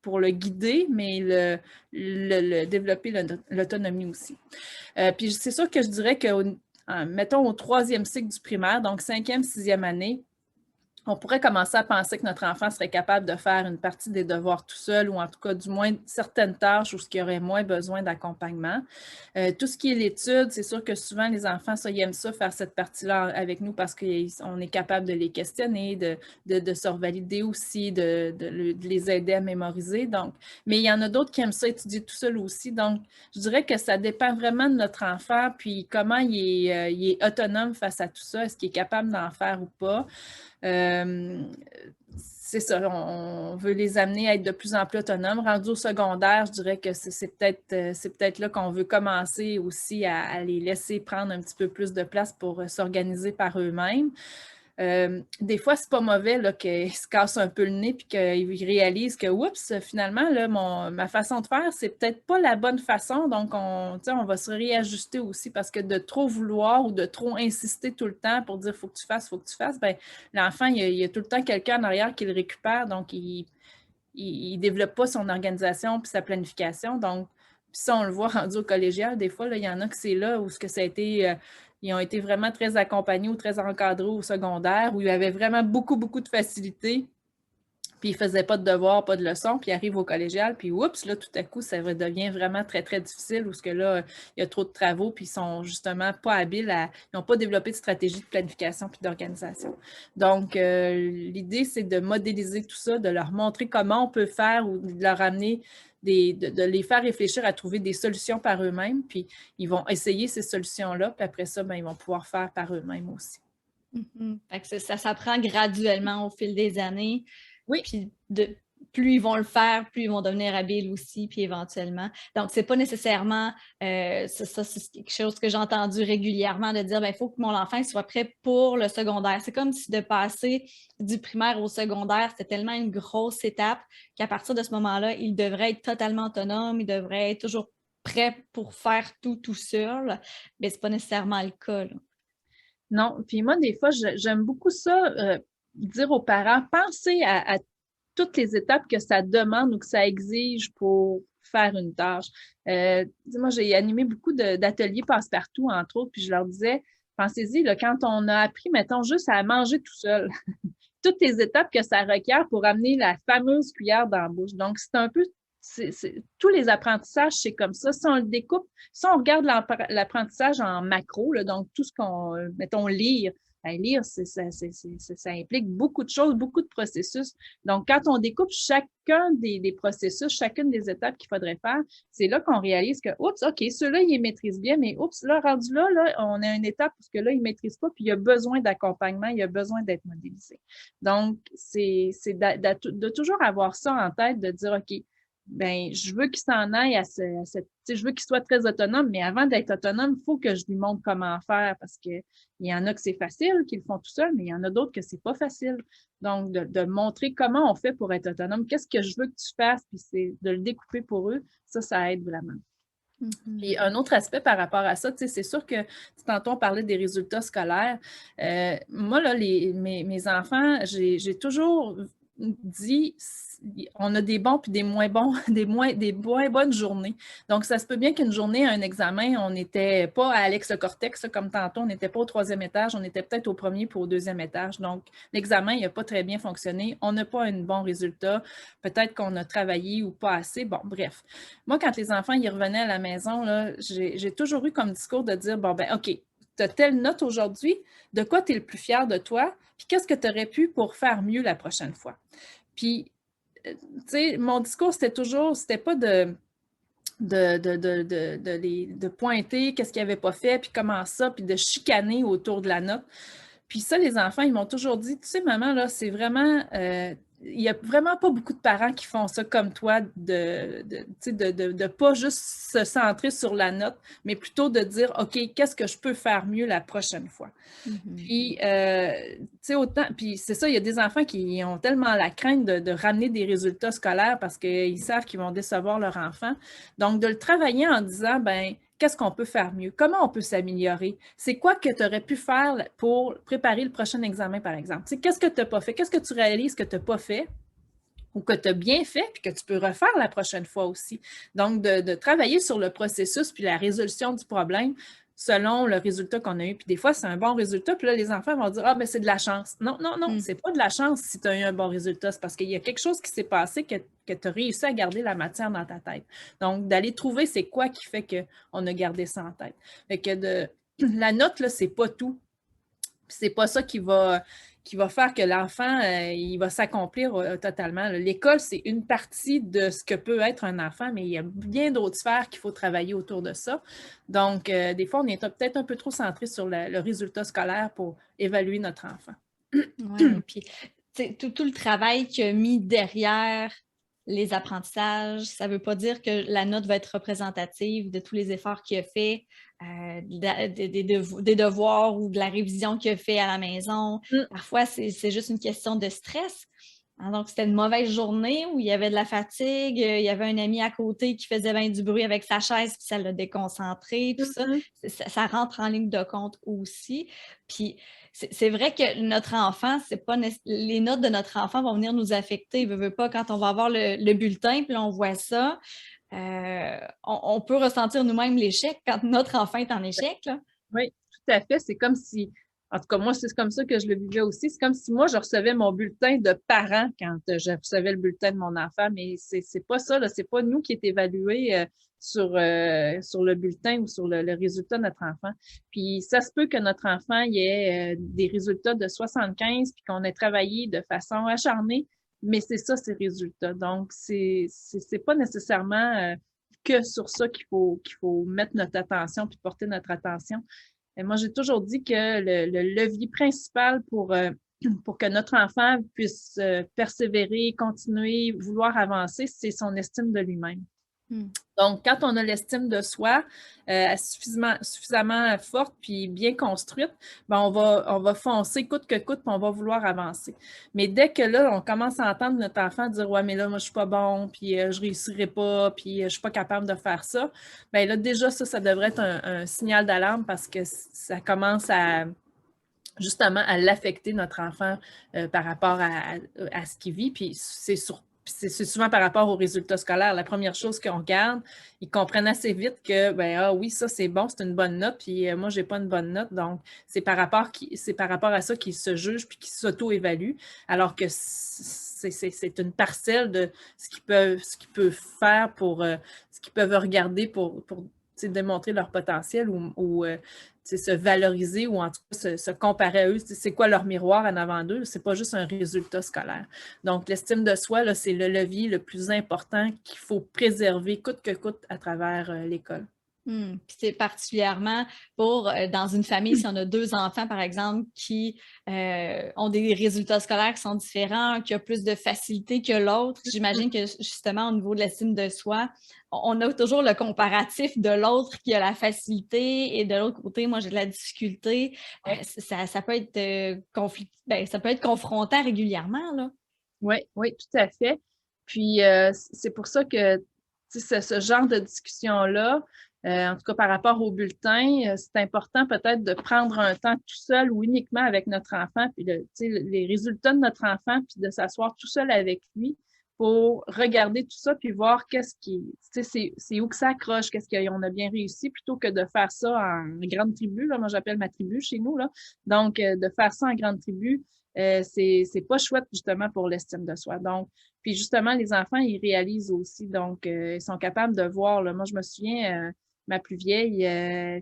pour le guider, mais développer l'autonomie aussi. Puis c'est sûr que je dirais que, mettons, au 3e cycle du primaire, donc 5e, 6e année, on pourrait commencer à penser que notre enfant serait capable de faire une partie des devoirs tout seul ou en tout cas du moins certaines tâches où il y aurait moins besoin d'accompagnement. Tout ce qui est l'étude, c'est sûr que souvent les enfants, ça, ils aiment ça, faire cette partie-là avec nous parce qu'on est capable de les questionner, de se revalider aussi, de les aider à mémoriser. Donc, mais il y en a d'autres qui aiment ça étudier tout seul aussi. Donc, je dirais que ça dépend vraiment de notre enfant, puis comment il est autonome face à tout ça, est-ce qu'il est capable d'en faire ou pas. C'est ça, on veut les amener à être de plus en plus autonomes. Rendu au secondaire, je dirais que c'est peut-être là qu'on veut commencer aussi à les laisser prendre un petit peu plus de place pour s'organiser par eux-mêmes. Des fois, c'est pas mauvais là, qu'ils se cassent un peu le nez puis qu'ils réalisent que, oups, finalement, là, ma façon de faire, c'est peut-être pas la bonne façon. Donc, on va se réajuster aussi parce que de trop vouloir ou de trop insister tout le temps pour dire faut que tu fasses, ben, l'enfant, il y a tout le temps quelqu'un en arrière qui le récupère. Donc, il ne développe pas son organisation puis sa planification. Donc, puis ça, on le voit rendu au collégial. Des fois, là, il y en a que c'est là où ce que ça a été. Ils ont été vraiment très accompagnés ou très encadrés au secondaire, où il y avait vraiment beaucoup, beaucoup de facilité. Puis ils ne faisaient pas de devoirs, pas de leçons, puis ils arrivent au collégial, puis oups, là, tout à coup, ça devient vraiment très, très difficile, où ce que là, il y a trop de travaux, puis ils sont justement pas habiles ils n'ont pas développé de stratégie de planification puis d'organisation. Donc, l'idée, c'est de modéliser tout ça, de leur montrer comment on peut faire ou de leur amener de les faire réfléchir à trouver des solutions par eux-mêmes, puis ils vont essayer ces solutions-là, puis après ça, ben, ils vont pouvoir faire par eux-mêmes aussi. Fait que ça s'apprend graduellement au fil des années. Oui. Puis plus ils vont le faire, plus ils vont devenir habiles aussi, puis éventuellement. Donc, c'est pas nécessairement, c'est quelque chose que j'ai entendu régulièrement de dire, il faut que mon enfant soit prêt pour le secondaire. C'est comme si de passer du primaire au secondaire, c'était tellement une grosse étape qu'à partir de ce moment-là, il devrait être totalement autonome, il devrait être toujours prêt pour faire tout seul. Mais c'est pas nécessairement le cas, là. Non, puis moi, des fois, j'aime beaucoup ça, dire aux parents, pensez à toutes les étapes que ça demande ou que ça exige pour faire une tâche. Moi, j'ai animé beaucoup d'ateliers passe-partout, entre autres, puis je leur disais, Pensez-y, là, quand on a appris, mettons, juste à manger tout seul, toutes les étapes que ça requiert pour amener la fameuse cuillère dans la bouche. Donc, c'est un peu, tous les apprentissages, c'est comme ça. Si on le découpe, si on regarde l'apprentissage en macro, là, donc tout ce qu'on, mettons, lire, ben, lire, ça implique beaucoup de choses, beaucoup de processus. Donc, quand on découpe chacun des processus, chacune des étapes qu'il faudrait faire, c'est là qu'on réalise que, oups, OK, ceux-là, ils maîtrisent bien, mais oups, là, rendu là, on a une étape parce que là, ils ne maîtrisent pas, puis il y a besoin d'accompagnement, il y a besoin d'être modélisé. Donc, c'est de toujours avoir ça en tête, de dire, OK, ben, je veux qu'il s'en aille je veux qu'il soit très autonome, mais avant d'être autonome, il faut que je lui montre comment faire parce qu'il y en a que c'est facile, qu'ils le font tout seul, mais il y en a d'autres que c'est pas facile. Donc, de montrer comment on fait pour être autonome, qu'est-ce que je veux que tu fasses, puis c'est de le découper pour eux, ça aide vraiment. Puis un autre aspect par rapport à ça, c'est sûr que tantôt on parlait des résultats scolaires. Moi, là, mes enfants, j'ai toujours dit on a des bons puis des moins bons, des moins bonnes journées. Donc, ça se peut bien qu'une journée, un examen, on n'était pas à Alex Cortex, comme tantôt, on n'était pas au 3e étage, on était peut-être au 1er puis au 2e étage. Donc, l'examen, il n'a pas très bien fonctionné. On n'a pas un bon résultat. Peut-être qu'on a travaillé ou pas assez. Bon, bref. Moi, quand les enfants y revenaient à la maison, j'ai toujours eu comme discours de dire, bon, ben OK, tu as telle note aujourd'hui, de quoi tu es le plus fier de toi, puis qu'est-ce que tu aurais pu pour faire mieux la prochaine fois? Puis, tu sais, mon discours, c'était pas de pointer qu'est-ce qu'ils n'avaient pas fait, puis comment ça, puis de chicaner autour de la note. Puis ça, les enfants, ils m'ont toujours dit, tu sais, maman, là, c'est vraiment, il n'y a vraiment pas beaucoup de parents qui font ça comme toi, de pas juste se centrer sur la note, mais plutôt de dire, OK, qu'est-ce que je peux faire mieux la prochaine fois? Puis, tu sais, autant, puis c'est ça, il y a des enfants qui ont tellement la crainte de ramener des résultats scolaires parce qu'ils savent qu'ils vont décevoir leur enfant. Donc, de le travailler en disant, ben qu'est-ce qu'on peut faire mieux? Comment on peut s'améliorer? C'est quoi que tu aurais pu faire pour préparer le prochain examen, par exemple? Qu'est-ce que tu n'as pas fait? Qu'est-ce que tu réalises que tu n'as pas fait ou que tu as bien fait puis que tu peux refaire la prochaine fois aussi? Donc, de travailler sur le processus puis la résolution du problème selon le résultat qu'on a eu. Puis des fois, c'est un bon résultat, puis là, les enfants vont dire « Ah, ben c'est de la chance. » Non, non, non, c'est pas de la chance si tu as eu un bon résultat. C'est parce qu'il y a quelque chose qui s'est passé que tu as réussi à garder la matière dans ta tête. Donc, d'aller trouver c'est quoi qui fait qu'on a gardé ça en tête. Fait que la note, là, c'est pas tout. C'est pas ça qui va faire que l'enfant, il va s'accomplir totalement. L'école, c'est une partie de ce que peut être un enfant, mais il y a bien d'autres sphères qu'il faut travailler autour de ça. Donc, des fois, on est peut-être un peu trop centré sur le résultat scolaire pour évaluer notre enfant. Oui, puis tout le travail qu'il a mis derrière les apprentissages, ça ne veut pas dire que la note va être représentative de tous les efforts qu'il a fait, des devoirs ou de la révision qu'il a fait à la maison. Parfois, c'est juste une question de stress. Donc, c'était une mauvaise journée où il y avait de la fatigue, il y avait un ami à côté qui faisait bien du bruit avec sa chaise, puis ça l'a déconcentré, tout ça. Ça rentre en ligne de compte aussi. Puis, c'est vrai que notre enfant, c'est pas les notes de notre enfant vont venir nous affecter. Il veut pas, quand on va avoir le bulletin, puis là, on voit ça, on peut ressentir nous-mêmes l'échec quand notre enfant est en échec, là. Oui, tout à fait. C'est comme si, en tout cas, moi, c'est comme ça que je le vivais aussi. C'est comme si moi, je recevais mon bulletin de parent quand je recevais le bulletin de mon enfant, mais c'est pas ça, là. C'est pas nous qui est évalué sur le bulletin ou sur le résultat de notre enfant. Puis ça se peut que notre enfant y ait des résultats de 75 puis qu'on ait travaillé de façon acharnée, mais c'est ça, ces résultats. Donc, c'est pas nécessairement que sur ça qu'il faut mettre notre attention puis porter notre attention. Et moi, j'ai toujours dit que le levier principal pour que notre enfant puisse persévérer, continuer, vouloir avancer, c'est son estime de lui-même. Donc, quand on a l'estime de soi suffisamment forte puis bien construite, ben on va foncer coûte que coûte puis on va vouloir avancer. Mais dès que là, on commence à entendre notre enfant dire « Ouais, mais là, moi, je suis pas bon, puis je réussirai pas, puis je suis pas capable de faire ça », bien là, déjà, ça devrait être un signal d'alarme parce que ça commence justement à l'affecter, notre enfant, par rapport à ce qu'il vit. Puis c'est c'est souvent par rapport aux résultats scolaires. La première chose qu'on regarde, ils comprennent assez vite que, ben, ah oui, ça c'est bon, c'est une bonne note, puis moi, j'ai pas une bonne note. Donc, c'est par rapport à ça qu'ils se jugent puis qu'ils s'auto-évaluent, alors que c'est une parcelle de ce qu'ils peuvent faire ce qu'ils peuvent regarder pour démontrer leur potentiel ou se valoriser ou en tout cas se comparer à eux. C'est quoi leur miroir en avant d'eux? C'est pas juste un résultat scolaire. Donc, l'estime de soi, là, c'est le levier le plus important qu'il faut préserver coûte que coûte à travers l'école. Puis c'est particulièrement pour dans une famille, si on a 2 enfants, par exemple, qui ont des résultats scolaires qui sont différents, qui ont plus de facilité que l'autre. J'imagine que justement, au niveau de l'estime de soi, on a toujours le comparatif de l'autre qui a la facilité et de l'autre côté, moi, j'ai de la difficulté. Ça peut être ça peut être confrontant régulièrement, là. Oui, oui, tout à fait. Puis, c'est pour ça que ce genre de discussion-là, en tout cas par rapport au bulletin, c'est important peut-être de prendre un temps tout seul ou uniquement avec notre enfant, puis les résultats de notre enfant, puis de s'asseoir tout seul avec lui pour regarder tout ça, puis voir c'est où que ça accroche, qu'est-ce qu'on a bien réussi, plutôt que de faire ça en grande tribu, là, moi j'appelle ma tribu chez nous, là. Donc, de faire ça en grande tribu, c'est pas chouette justement pour l'estime de soi. Donc, puis justement, les enfants, ils réalisent aussi, donc ils sont capables de voir. Là, moi, je me souviens, ma plus vieille,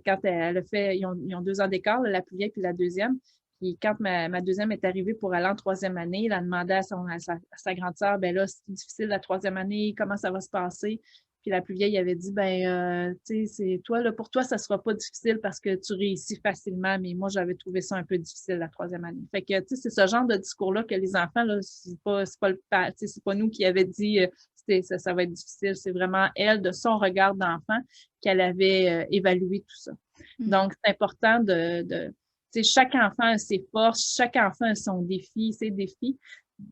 quand elle a fait, ils ont 2 ans d'écart, la plus vieille puis la deuxième. Puis quand ma deuxième est arrivée pour aller en 3e année, elle a demandé à sa grande sœur, ben là, c'est difficile la 3e année, comment ça va se passer? Puis la plus vieille avait dit, ben, tu sais, c'est toi, là, pour toi, ça sera pas difficile parce que tu réussis facilement, mais moi, j'avais trouvé ça un peu difficile la 3e année. Fait que, tu sais, c'est ce genre de discours-là que les enfants, là, c'est pas nous qui avait dit, ça va être difficile. C'est vraiment elle, de son regard d'enfant, qu'elle avait évalué tout ça. Donc, c'est important tu sais, chaque enfant a ses forces, chaque enfant a son défi, ses défis,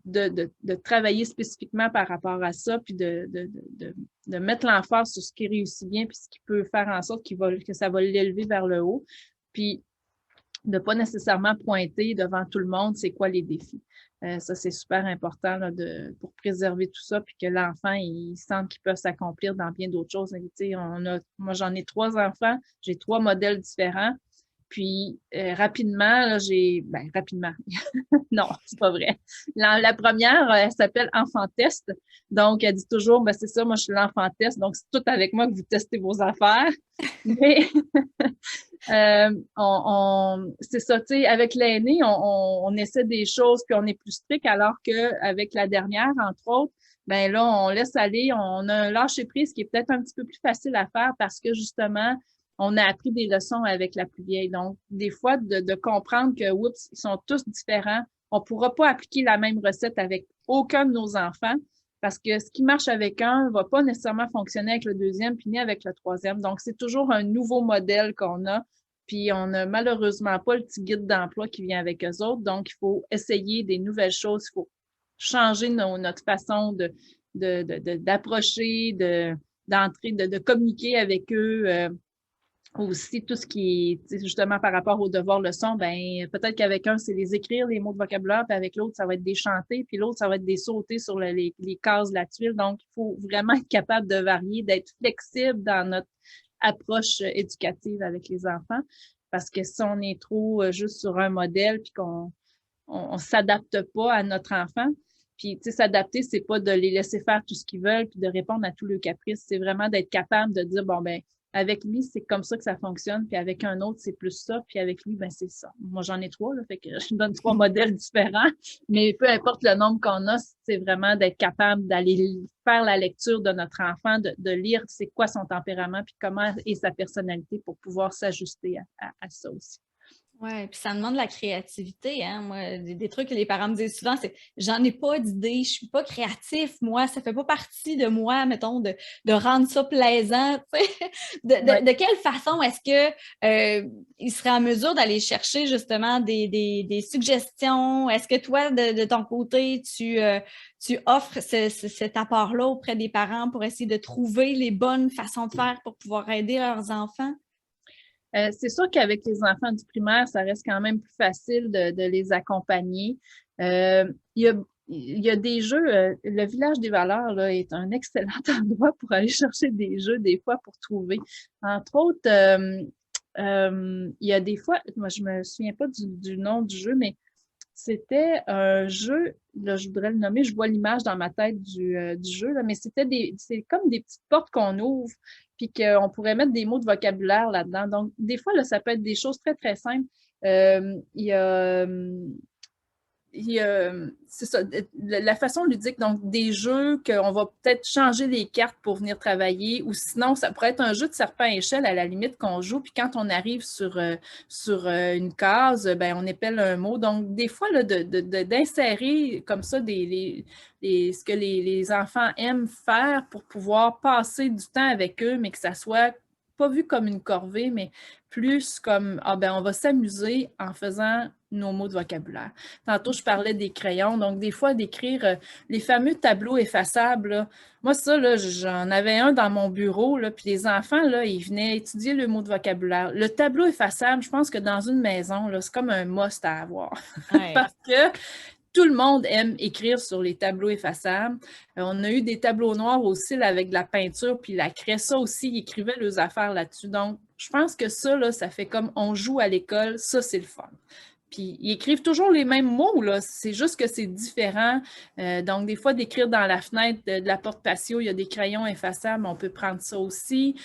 de travailler spécifiquement par rapport à ça, puis de mettre l'emphase sur ce qui réussit bien, puis ce qui peut faire en sorte que ça va l'élever vers le haut, puis de pas nécessairement pointer devant tout le monde c'est quoi les défis. Ça, c'est super important là, pour préserver tout ça, puis que l'enfant, il sente qu'il peut s'accomplir dans bien d'autres choses. Moi, j'en ai 3 enfants, j'ai 3 modèles différents. Puis, rapidement, là, rapidement, non, c'est pas vrai. La première, elle s'appelle Enfant Test. Donc, elle dit toujours, ben c'est ça, moi, je suis l'enfant test. Donc, c'est tout avec moi que vous testez vos affaires. Mais, c'est ça, tu sais, avec l'aîné, on essaie des choses, puis on est plus strict, alors qu'avec la dernière, entre autres, ben là, on laisse aller, on a un lâcher-prise qui est peut-être un petit peu plus facile à faire parce que, justement, on a appris des leçons avec la plus vieille. Donc, des fois, de comprendre que, oups, ils sont tous différents. On ne pourra pas appliquer la même recette avec aucun de nos enfants parce que ce qui marche avec un ne va pas nécessairement fonctionner avec le deuxième puis ni avec le troisième. Donc, c'est toujours un nouveau modèle qu'on a. Puis, on n'a malheureusement pas le petit guide d'emploi qui vient avec eux autres. Donc, il faut essayer des nouvelles choses. Il faut changer notre façon d'approcher, d'entrer, de communiquer avec eux. Aussi, tout ce qui est justement par rapport aux devoirs leçons, ben peut-être qu'avec un, c'est les écrire, les mots de vocabulaire, puis avec l'autre, ça va être des chanter, puis l'autre, ça va être des sauter sur les cases de la tuile. Donc, il faut vraiment être capable de varier, d'être flexible dans notre approche éducative avec les enfants. Parce que si on est trop juste sur un modèle, puis qu'on s'adapte pas à notre enfant, puis, tu sais, s'adapter, c'est pas de les laisser faire tout ce qu'ils veulent puis de répondre à tous leurs caprices. C'est vraiment d'être capable de dire, bon, ben avec lui, c'est comme ça que ça fonctionne, puis avec un autre, c'est plus ça, puis avec lui, ben c'est ça. Moi, j'en ai 3, là, fait que je donne 3 modèles différents, mais peu importe le nombre qu'on a, c'est vraiment d'être capable d'aller faire la lecture de notre enfant, de lire c'est quoi son tempérament, puis comment est sa personnalité pour pouvoir s'ajuster à ça aussi. Oui, puis ça demande de la créativité, hein. Moi, des trucs que les parents me disent souvent, c'est j'en ai pas d'idée, je suis pas créatif, moi, ça fait pas partie de moi, mettons, de rendre ça plaisant. Tu sais. De quelle façon est-ce que il serait en mesure d'aller chercher justement des suggestions? Est-ce que toi, de ton côté, tu offres cet apport-là auprès des parents pour essayer de trouver les bonnes façons de faire pour pouvoir aider leurs enfants? C'est sûr qu'avec les enfants du primaire, ça reste quand même plus facile de les accompagner. Il il y a des jeux, le village des valeurs là, est un excellent endroit pour aller chercher des jeux des fois pour trouver. Entre autres, il y a des fois, moi je me souviens pas du nom du jeu, mais c'était un jeu, là je voudrais le nommer, je vois l'image dans ma tête du jeu, là, mais c'est comme des petites portes qu'on ouvre, puis qu'on pourrait mettre des mots de vocabulaire là-dedans. Donc, des fois, là, ça peut être des choses très, très simples. Il y a c'est ça, la façon ludique, donc des jeux qu'on va peut-être changer les cartes pour venir travailler, ou sinon, ça pourrait être un jeu de serpent à échelle à la limite qu'on joue, puis quand on arrive sur une case, ben, on épelle un mot. Donc, des fois, là, d'insérer comme ça ce que les enfants aiment faire pour pouvoir passer du temps avec eux, mais que ça soit pas vu comme une corvée, mais plus comme, ah ben, on va s'amuser en faisant nos mots de vocabulaire. Tantôt, je parlais des crayons, donc des fois, d'écrire les fameux tableaux effaçables. Là. Moi, ça, là, j'en avais un dans mon bureau, là, puis les enfants, là, ils venaient étudier le mot de vocabulaire. Le tableau effaçable, je pense que dans une maison, là, c'est comme un must à avoir. Ouais. Parce que tout le monde aime écrire sur les tableaux effaçables. On a eu des tableaux noirs aussi là, avec de la peinture, puis la craie, ça aussi, ils écrivaient leurs affaires là-dessus. Donc, je pense que ça, là, ça fait comme on joue à l'école, ça, c'est le fun. Puis, ils écrivent toujours les mêmes mots, là. C'est juste que c'est différent. Donc, des fois, d'écrire dans la fenêtre de la porte patio, il y a des crayons effaçables, on peut prendre ça aussi.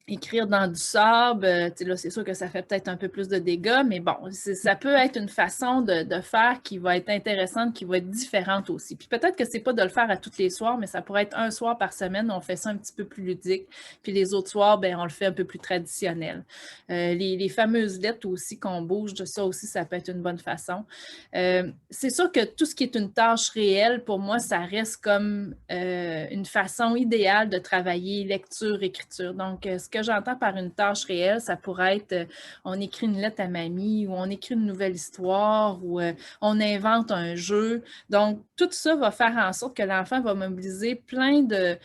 Écrire dans du sable, là, c'est sûr que ça fait peut-être un peu plus de dégâts, mais bon, ça peut être une façon de faire qui va être intéressante, qui va être différente aussi. Puis peut-être que c'est pas de le faire à tous les soirs, mais ça pourrait être un soir par semaine, on fait ça un petit peu plus ludique. Puis les autres soirs, ben, on le fait un peu plus traditionnel. Les fameuses lettres aussi qu'on bouge, ça aussi, ça peut être une bonne façon. C'est sûr que tout ce qui est une tâche réelle, pour moi, ça reste comme une façon idéale de travailler lecture, écriture. Donc, ce que j'entends par une tâche réelle, ça pourrait être on écrit une lettre à mamie ou on écrit une nouvelle histoire ou on invente un jeu. Donc, tout ça va faire en sorte que l'enfant va mobiliser plein de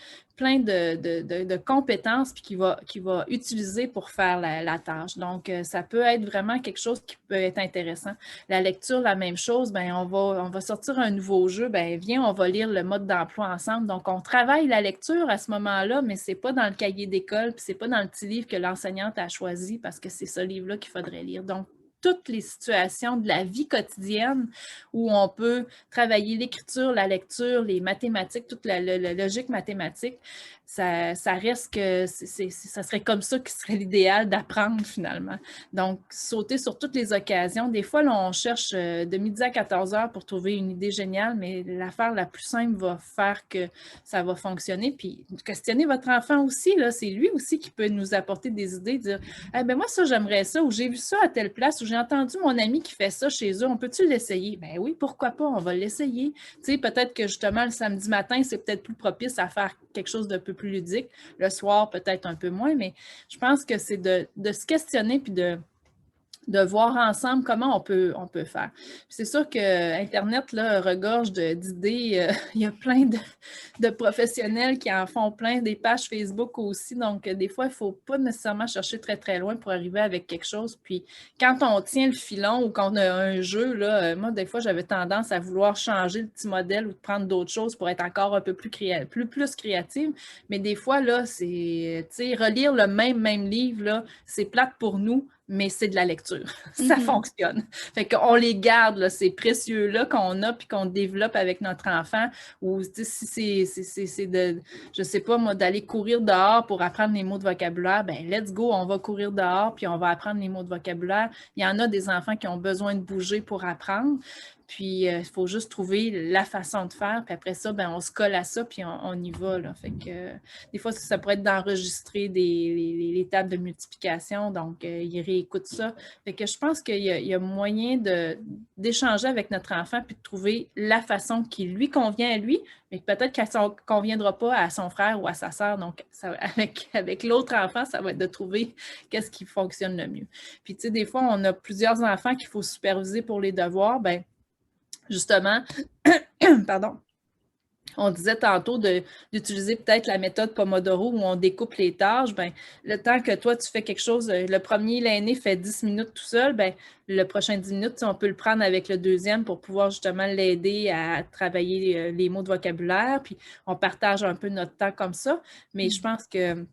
compétences puis qu'il va utiliser pour faire la tâche. Donc, ça peut être vraiment quelque chose qui peut être intéressant. La lecture, la même chose, ben, on va sortir un nouveau jeu, ben, viens, on va lire le mode d'emploi ensemble. Donc, on travaille la lecture à ce moment-là, mais ce n'est pas dans le cahier d'école, puis ce n'est pas dans le petit livre que l'enseignante a choisi parce que c'est ce livre-là qu'il faudrait lire. Donc, toutes les situations de la vie quotidienne où on peut travailler l'écriture, la lecture, les mathématiques, toute la logique mathématique, ça reste que ça serait comme ça qui serait l'idéal d'apprendre finalement. Donc, sauter sur toutes les occasions. Des fois, là, on cherche de midi à 14 heures pour trouver une idée géniale, mais l'affaire la plus simple va faire que ça va fonctionner. Puis, questionner votre enfant aussi, là, c'est lui aussi qui peut nous apporter des idées, dire eh ben moi, ça, j'aimerais ça, ou j'ai vu ça à telle place, ou j'ai entendu mon ami qui fait ça chez eux, on peut-tu l'essayer? Ben oui, pourquoi pas, on va l'essayer. Tu sais, peut-être que justement, le samedi matin, c'est peut-être plus propice à faire quelque chose de peu plus ludique. Le soir, peut-être un peu moins, mais je pense que c'est de se questionner puis de voir ensemble comment on peut faire. C'est sûr qu'Internet là, regorge d'idées. Il y a plein de professionnels qui en font plein, des pages Facebook aussi. Donc, des fois, il ne faut pas nécessairement chercher très, très loin pour arriver avec quelque chose. Puis, quand on tient le filon ou qu'on a un jeu, là, moi, des fois, j'avais tendance à vouloir changer le petit modèle ou de prendre d'autres choses pour être encore un peu plus créative. Mais des fois, là, c'est, tu sais, relire le même livre, là, c'est plate pour nous, mais c'est de la lecture. Ça fonctionne. Fait qu'on les garde, là, ces précieux-là qu'on a puis qu'on développe avec notre enfant. Ou si c'est de, je sais pas, moi, d'aller courir dehors pour apprendre les mots de vocabulaire, ben let's go, on va courir dehors puis on va apprendre les mots de vocabulaire. Il y en a des enfants qui ont besoin de bouger pour apprendre. Puis, il faut juste trouver la façon de faire. Puis après ça, ben, on se colle à ça, puis on y va. Là. Fait que, des fois, ça pourrait être d'enregistrer les tables de multiplication. Donc, il réécoute ça. Fait que je pense qu'il y a moyen d'échanger avec notre enfant puis de trouver la façon qui lui convient à lui, mais peut-être qu'elle ne conviendra pas à son frère ou à sa sœur. Donc, ça, avec l'autre enfant, ça va être de trouver qu'est-ce qui fonctionne le mieux. Puis, tu sais, des fois, on a plusieurs enfants qu'il faut superviser pour les devoirs. Ben justement, pardon, on disait tantôt d'utiliser peut-être la méthode Pomodoro où on découpe les tâches, ben, le temps que toi, tu fais quelque chose, le premier, l'aîné, fait 10 minutes tout seul, ben, le prochain 10 minutes, on peut le prendre avec le deuxième pour pouvoir justement l'aider à travailler les mots de vocabulaire, puis on partage un peu notre temps comme ça. Mais je pense que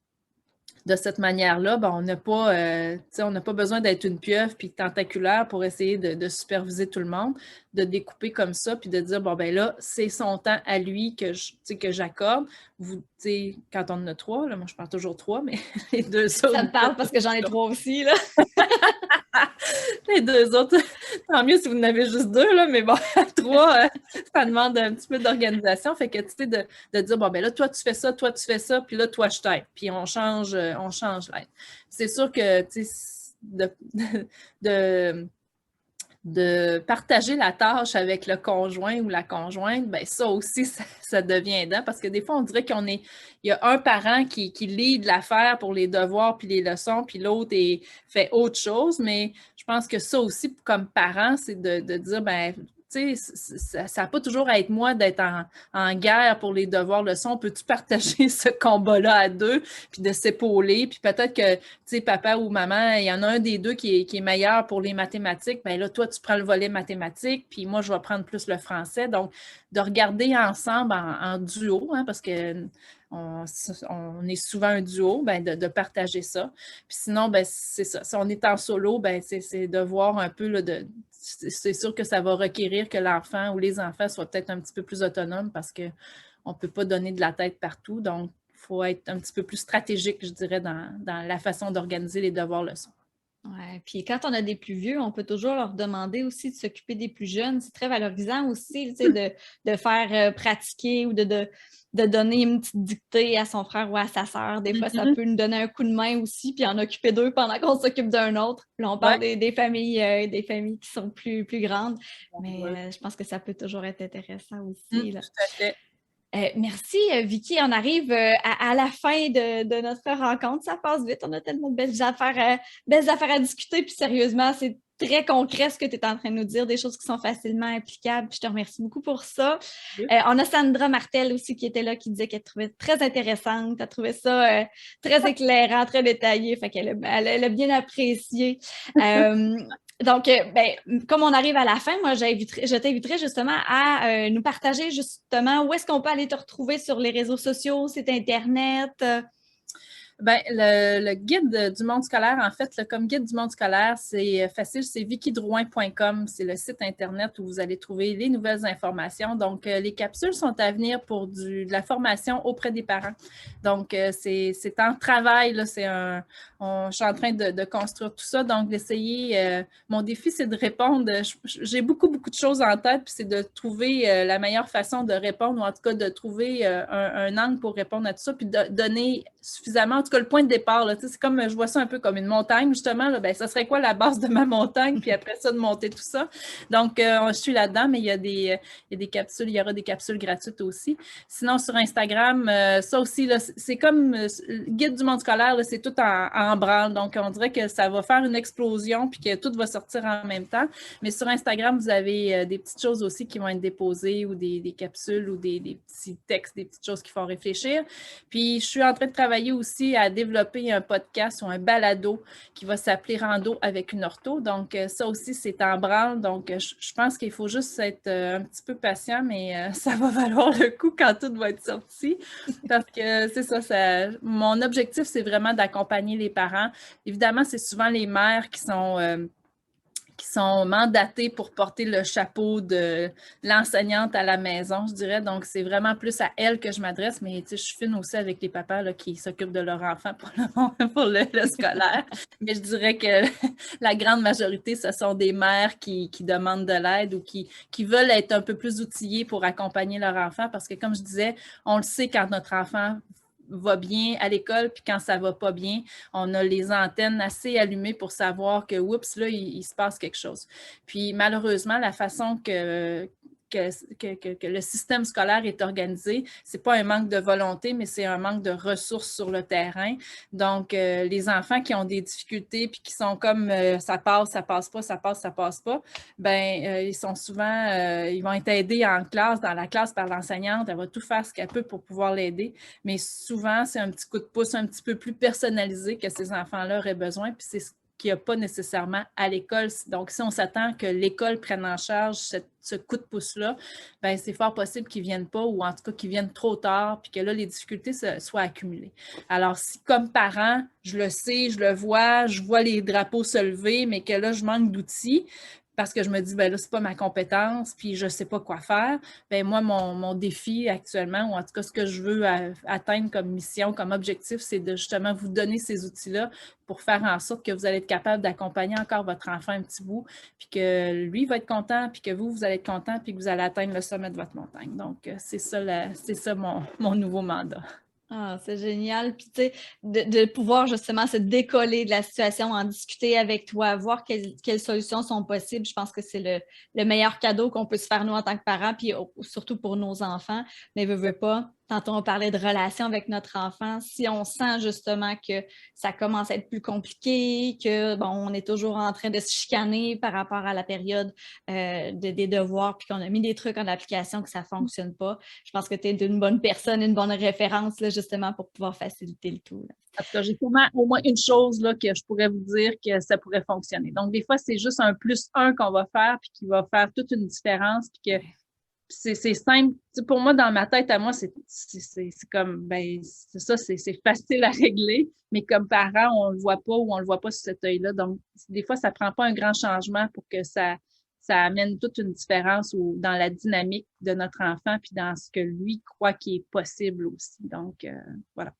de cette manière-là, ben, on n'a pas besoin d'être une pieuvre puis tentaculaire pour essayer de superviser tout le monde, de découper comme ça, puis de dire, bon, ben là, c'est son temps à lui que j'accorde. Quand on en a trois, là, moi, je parle toujours trois, mais les deux autres... Ça me parle parce que j'en ai trois aussi, là. Les deux autres, tant mieux si vous en avez juste deux, là, mais bon, à trois, ça demande un petit peu d'organisation. Fait que, tu sais, de dire, bon, ben là, toi, tu fais ça, puis là, toi, je t'aide. Puis on change l'aide. C'est sûr que, tu sais, de partager la tâche avec le conjoint ou la conjointe, ben ça aussi, ça devient aidant parce que des fois, on dirait il y a un parent qui lead l'affaire pour les devoirs puis les leçons, puis l'autre fait autre chose, mais je pense que ça aussi, comme parent, c'est de dire, ben tu sais, ça n'a pas toujours à être moi d'être en guerre pour les devoirs leçons. Peux-tu partager ce combat-là à deux, puis de s'épauler, puis peut-être que, tu sais, papa ou maman, il y en a un des deux qui est meilleur pour les mathématiques, bien là, toi, tu prends le volet mathématiques, puis moi, je vais prendre plus le français. Donc, de regarder ensemble en duo, hein, parce que on est souvent un duo, ben de partager ça. Puis sinon, ben c'est ça. Si on est en solo, ben c'est de voir un peu, là, c'est sûr que ça va requérir que l'enfant ou les enfants soient peut-être un petit peu plus autonomes parce qu'on ne peut pas donner de la tête partout. Donc, il faut être un petit peu plus stratégique, je dirais, dans la façon d'organiser les devoirs leçons. Ouais, puis quand on a des plus vieux, on peut toujours leur demander aussi de s'occuper des plus jeunes. C'est très valorisant aussi, tu sais, de faire pratiquer ou de donner une petite dictée à son frère ou à sa sœur. Des fois, ça peut nous donner un coup de main aussi, puis en occuper deux pendant qu'on s'occupe d'un autre. Là, on parle des familles qui sont plus grandes, mais je pense que ça peut toujours être intéressant aussi, là. Tout à fait. Merci, Vicky. On arrive à la fin de notre rencontre. Ça passe vite. On a tellement de belles affaires à discuter. Puis sérieusement, c'est très concret ce que tu es en train de nous dire, des choses qui sont facilement applicables. Je te remercie beaucoup pour ça. On a Sandra Martel aussi qui était là, qui disait qu'elle trouvait très intéressante. Elle trouvait ça très éclairant, très détaillé. Fait qu'elle a bien apprécié. Donc, comme on arrive à la fin, moi, je t'inviterais justement à nous partager justement où est-ce qu'on peut aller te retrouver sur les réseaux sociaux, site Internet. Ben, le guide du monde scolaire, en fait, comme guide du monde scolaire, c'est facile, c'est vickydrouin.com, c'est le site Internet où vous allez trouver les nouvelles informations. Donc, les capsules sont à venir pour de la formation auprès des parents. Donc, c'est en travail, là, je suis en train de construire tout ça. Donc, d'essayer, mon défi, c'est de répondre. J'ai beaucoup de choses en tête, puis c'est de trouver la meilleure façon de répondre, ou en tout cas de trouver un angle pour répondre à tout ça, puis de donner suffisamment, en tout cas le point de départ, c'est comme, je vois ça un peu comme une montagne, justement, là, ben, ça serait quoi la base de ma montagne, puis après ça, de monter tout ça. Donc, je suis là-dedans, mais il y a des capsules, il y aura des capsules gratuites aussi. Sinon, sur Instagram, ça aussi, c'est comme guide du monde scolaire, là, c'est tout en branle, donc on dirait que ça va faire une explosion, puis que tout va sortir en même temps. Mais sur Instagram, vous avez des petites choses aussi qui vont être déposées, ou des capsules, ou des petits textes, des petites choses qui font réfléchir. Puis, je suis en train de travailler aussi à développer un podcast ou un balado qui va s'appeler Rando avec une ortho. Donc, ça aussi, c'est en branle. Donc, je pense qu'il faut juste être un petit peu patient, mais ça va valoir le coup quand tout va être sorti. Parce que c'est ça, mon objectif, c'est vraiment d'accompagner les parents. Évidemment, c'est souvent les mères qui sont mandatées pour porter le chapeau de l'enseignante à la maison, je dirais. Donc, c'est vraiment plus à elles que je m'adresse, mais je suis fine aussi avec les papas là, qui s'occupent de leur enfant pour le scolaire. Mais je dirais que la grande majorité, ce sont des mères qui demandent de l'aide ou qui veulent être un peu plus outillées pour accompagner leur enfant parce que, comme je disais, on le sait quand notre enfant va bien à l'école, puis quand ça va pas bien, on a les antennes assez allumées pour savoir que, oups, là, il se passe quelque chose. Puis malheureusement, la façon que le système scolaire est organisé. Ce n'est pas un manque de volonté, mais c'est un manque de ressources sur le terrain. Donc, les enfants qui ont des difficultés puis qui sont comme ça passe pas, ça passe pas, ben ils sont souvent, ils vont être aidés en classe, dans la classe par l'enseignante. Elle va tout faire ce qu'elle peut pour pouvoir l'aider. Mais souvent, c'est un petit coup de pouce un petit peu plus personnalisé que ces enfants-là auraient besoin. Puis c'est ce qu'il n'y a pas nécessairement à l'école. Donc, si on s'attend que l'école prenne en charge ce coup de pouce-là, bien, c'est fort possible qu'ils ne viennent pas ou en tout cas qu'ils viennent trop tard puis que là, les difficultés soient accumulées. Alors, si comme parent, je le sais, je le vois, je vois les drapeaux se lever, mais que là, je manque d'outils, parce que je me dis, ben là, c'est pas ma compétence, puis je sais pas quoi faire, ben moi, mon défi actuellement, ou en tout cas, ce que je veux atteindre comme mission, comme objectif, c'est de justement vous donner ces outils-là pour faire en sorte que vous allez être capable d'accompagner encore votre enfant un petit bout, puis que lui va être content, puis que vous allez être content, puis que vous allez atteindre le sommet de votre montagne. Donc, c'est ça mon nouveau mandat. Ah, c'est génial. Puis, tu sais, de pouvoir justement se décoller de la situation, en discuter avec toi, voir quelles solutions sont possibles. Je pense que c'est le meilleur cadeau qu'on peut se faire, nous, en tant que parents, puis surtout pour nos enfants. Mais veut pas. Tantôt, on parlait de relation avec notre enfant. Si on sent justement que ça commence à être plus compliqué, que, bon, on est toujours en train de se chicaner par rapport à la période des devoirs, puis qu'on a mis des trucs en application que ça ne fonctionne pas, je pense que tu es une bonne personne, une bonne référence, là, justement, pour pouvoir faciliter le tout, là. En tout cas, j'ai au moins une chose là, que je pourrais vous dire que ça pourrait fonctionner. Donc, des fois, c'est juste un plus un qu'on va faire, puis qui va faire toute une différence, puis que c'est simple. Pour moi, dans ma tête, à moi, c'est comme, ben, c'est ça, c'est facile à régler, mais comme parent, on le voit pas ou on le voit pas sur cet œil-là. Donc, des fois, ça prend pas un grand changement pour que ça amène toute une différence dans la dynamique de notre enfant puis dans ce que lui croit qui est possible aussi. Donc, voilà.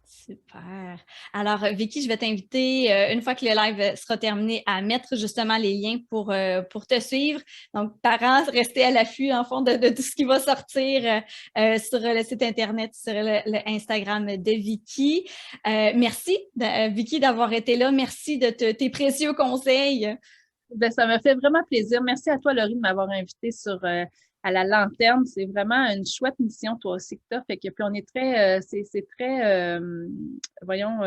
Super. Alors, Vicky, je vais t'inviter, une fois que le live sera terminé, à mettre justement les liens pour te suivre. Donc, parents, restez à l'affût, en fond, de tout ce qui va sortir sur le site Internet, sur le Instagram de Vicky. Merci, Vicky, d'avoir été là. Merci de tes précieux conseils. Ben, ça me fait vraiment plaisir. Merci à toi, Laurie, de m'avoir invité à la lanterne. C'est vraiment une chouette mission, toi aussi, que tu as. Fait que, puis on est très, c'est très, voyons,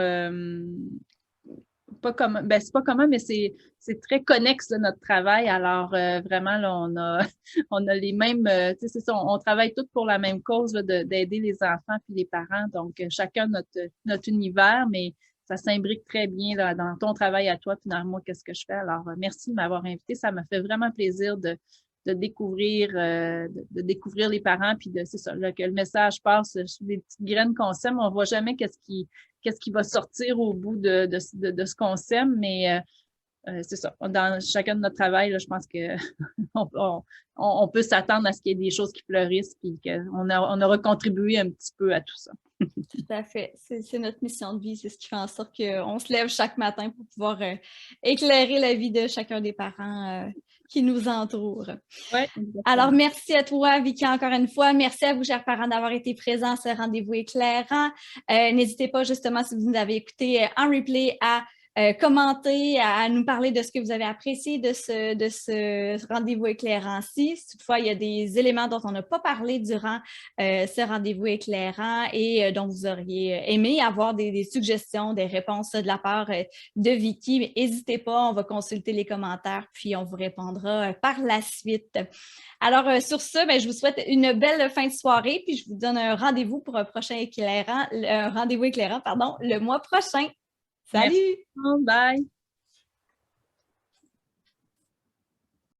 pas comme, ben, c'est pas commun, mais c'est très connexe, là, notre travail. Alors, vraiment, là, on a les mêmes, tu sais, c'est ça, on travaille tous pour la même cause, là, d'aider les enfants puis les parents. Donc, chacun notre univers, mais ça s'imbrique très bien là, dans ton travail à toi puis dans moi, qu'est-ce que je fais. Alors, merci de m'avoir invité. Ça m'a fait vraiment plaisir de découvrir, de découvrir les parents puis c'est ça, là, que le message passe sur des petites graines qu'on sème. On voit jamais qu'est-ce qui va sortir au bout de ce qu'on sème, mais c'est ça. Dans chacun de notre travail, là, je pense que on peut s'attendre à ce qu'il y ait des choses qui fleurissent puis qu'on aura contribué un petit peu à tout ça. Tout à fait. C'est notre mission de vie. C'est ce qui fait en sorte qu'on se lève chaque matin pour pouvoir éclairer la vie de chacun des parents qui nous entourent. Ouais, alors, merci à toi, Vicky, encore une fois. Merci à vous, chers parents, d'avoir été présents à ce rendez-vous éclairant. N'hésitez pas, justement, si vous nous avez écouté en replay, à commenter, à nous parler de ce que vous avez apprécié de ce rendez-vous éclairant-ci. Toutefois, il y a des éléments dont on n'a pas parlé durant ce rendez-vous éclairant et dont vous auriez aimé avoir des suggestions, des réponses de la part de Vicky. Mais n'hésitez pas, on va consulter les commentaires puis on vous répondra par la suite. Alors, sur ce, ben, je vous souhaite une belle fin de soirée puis je vous donne un rendez-vous pour un prochain rendez-vous éclairant, le mois prochain. Salut! Merci. Bye!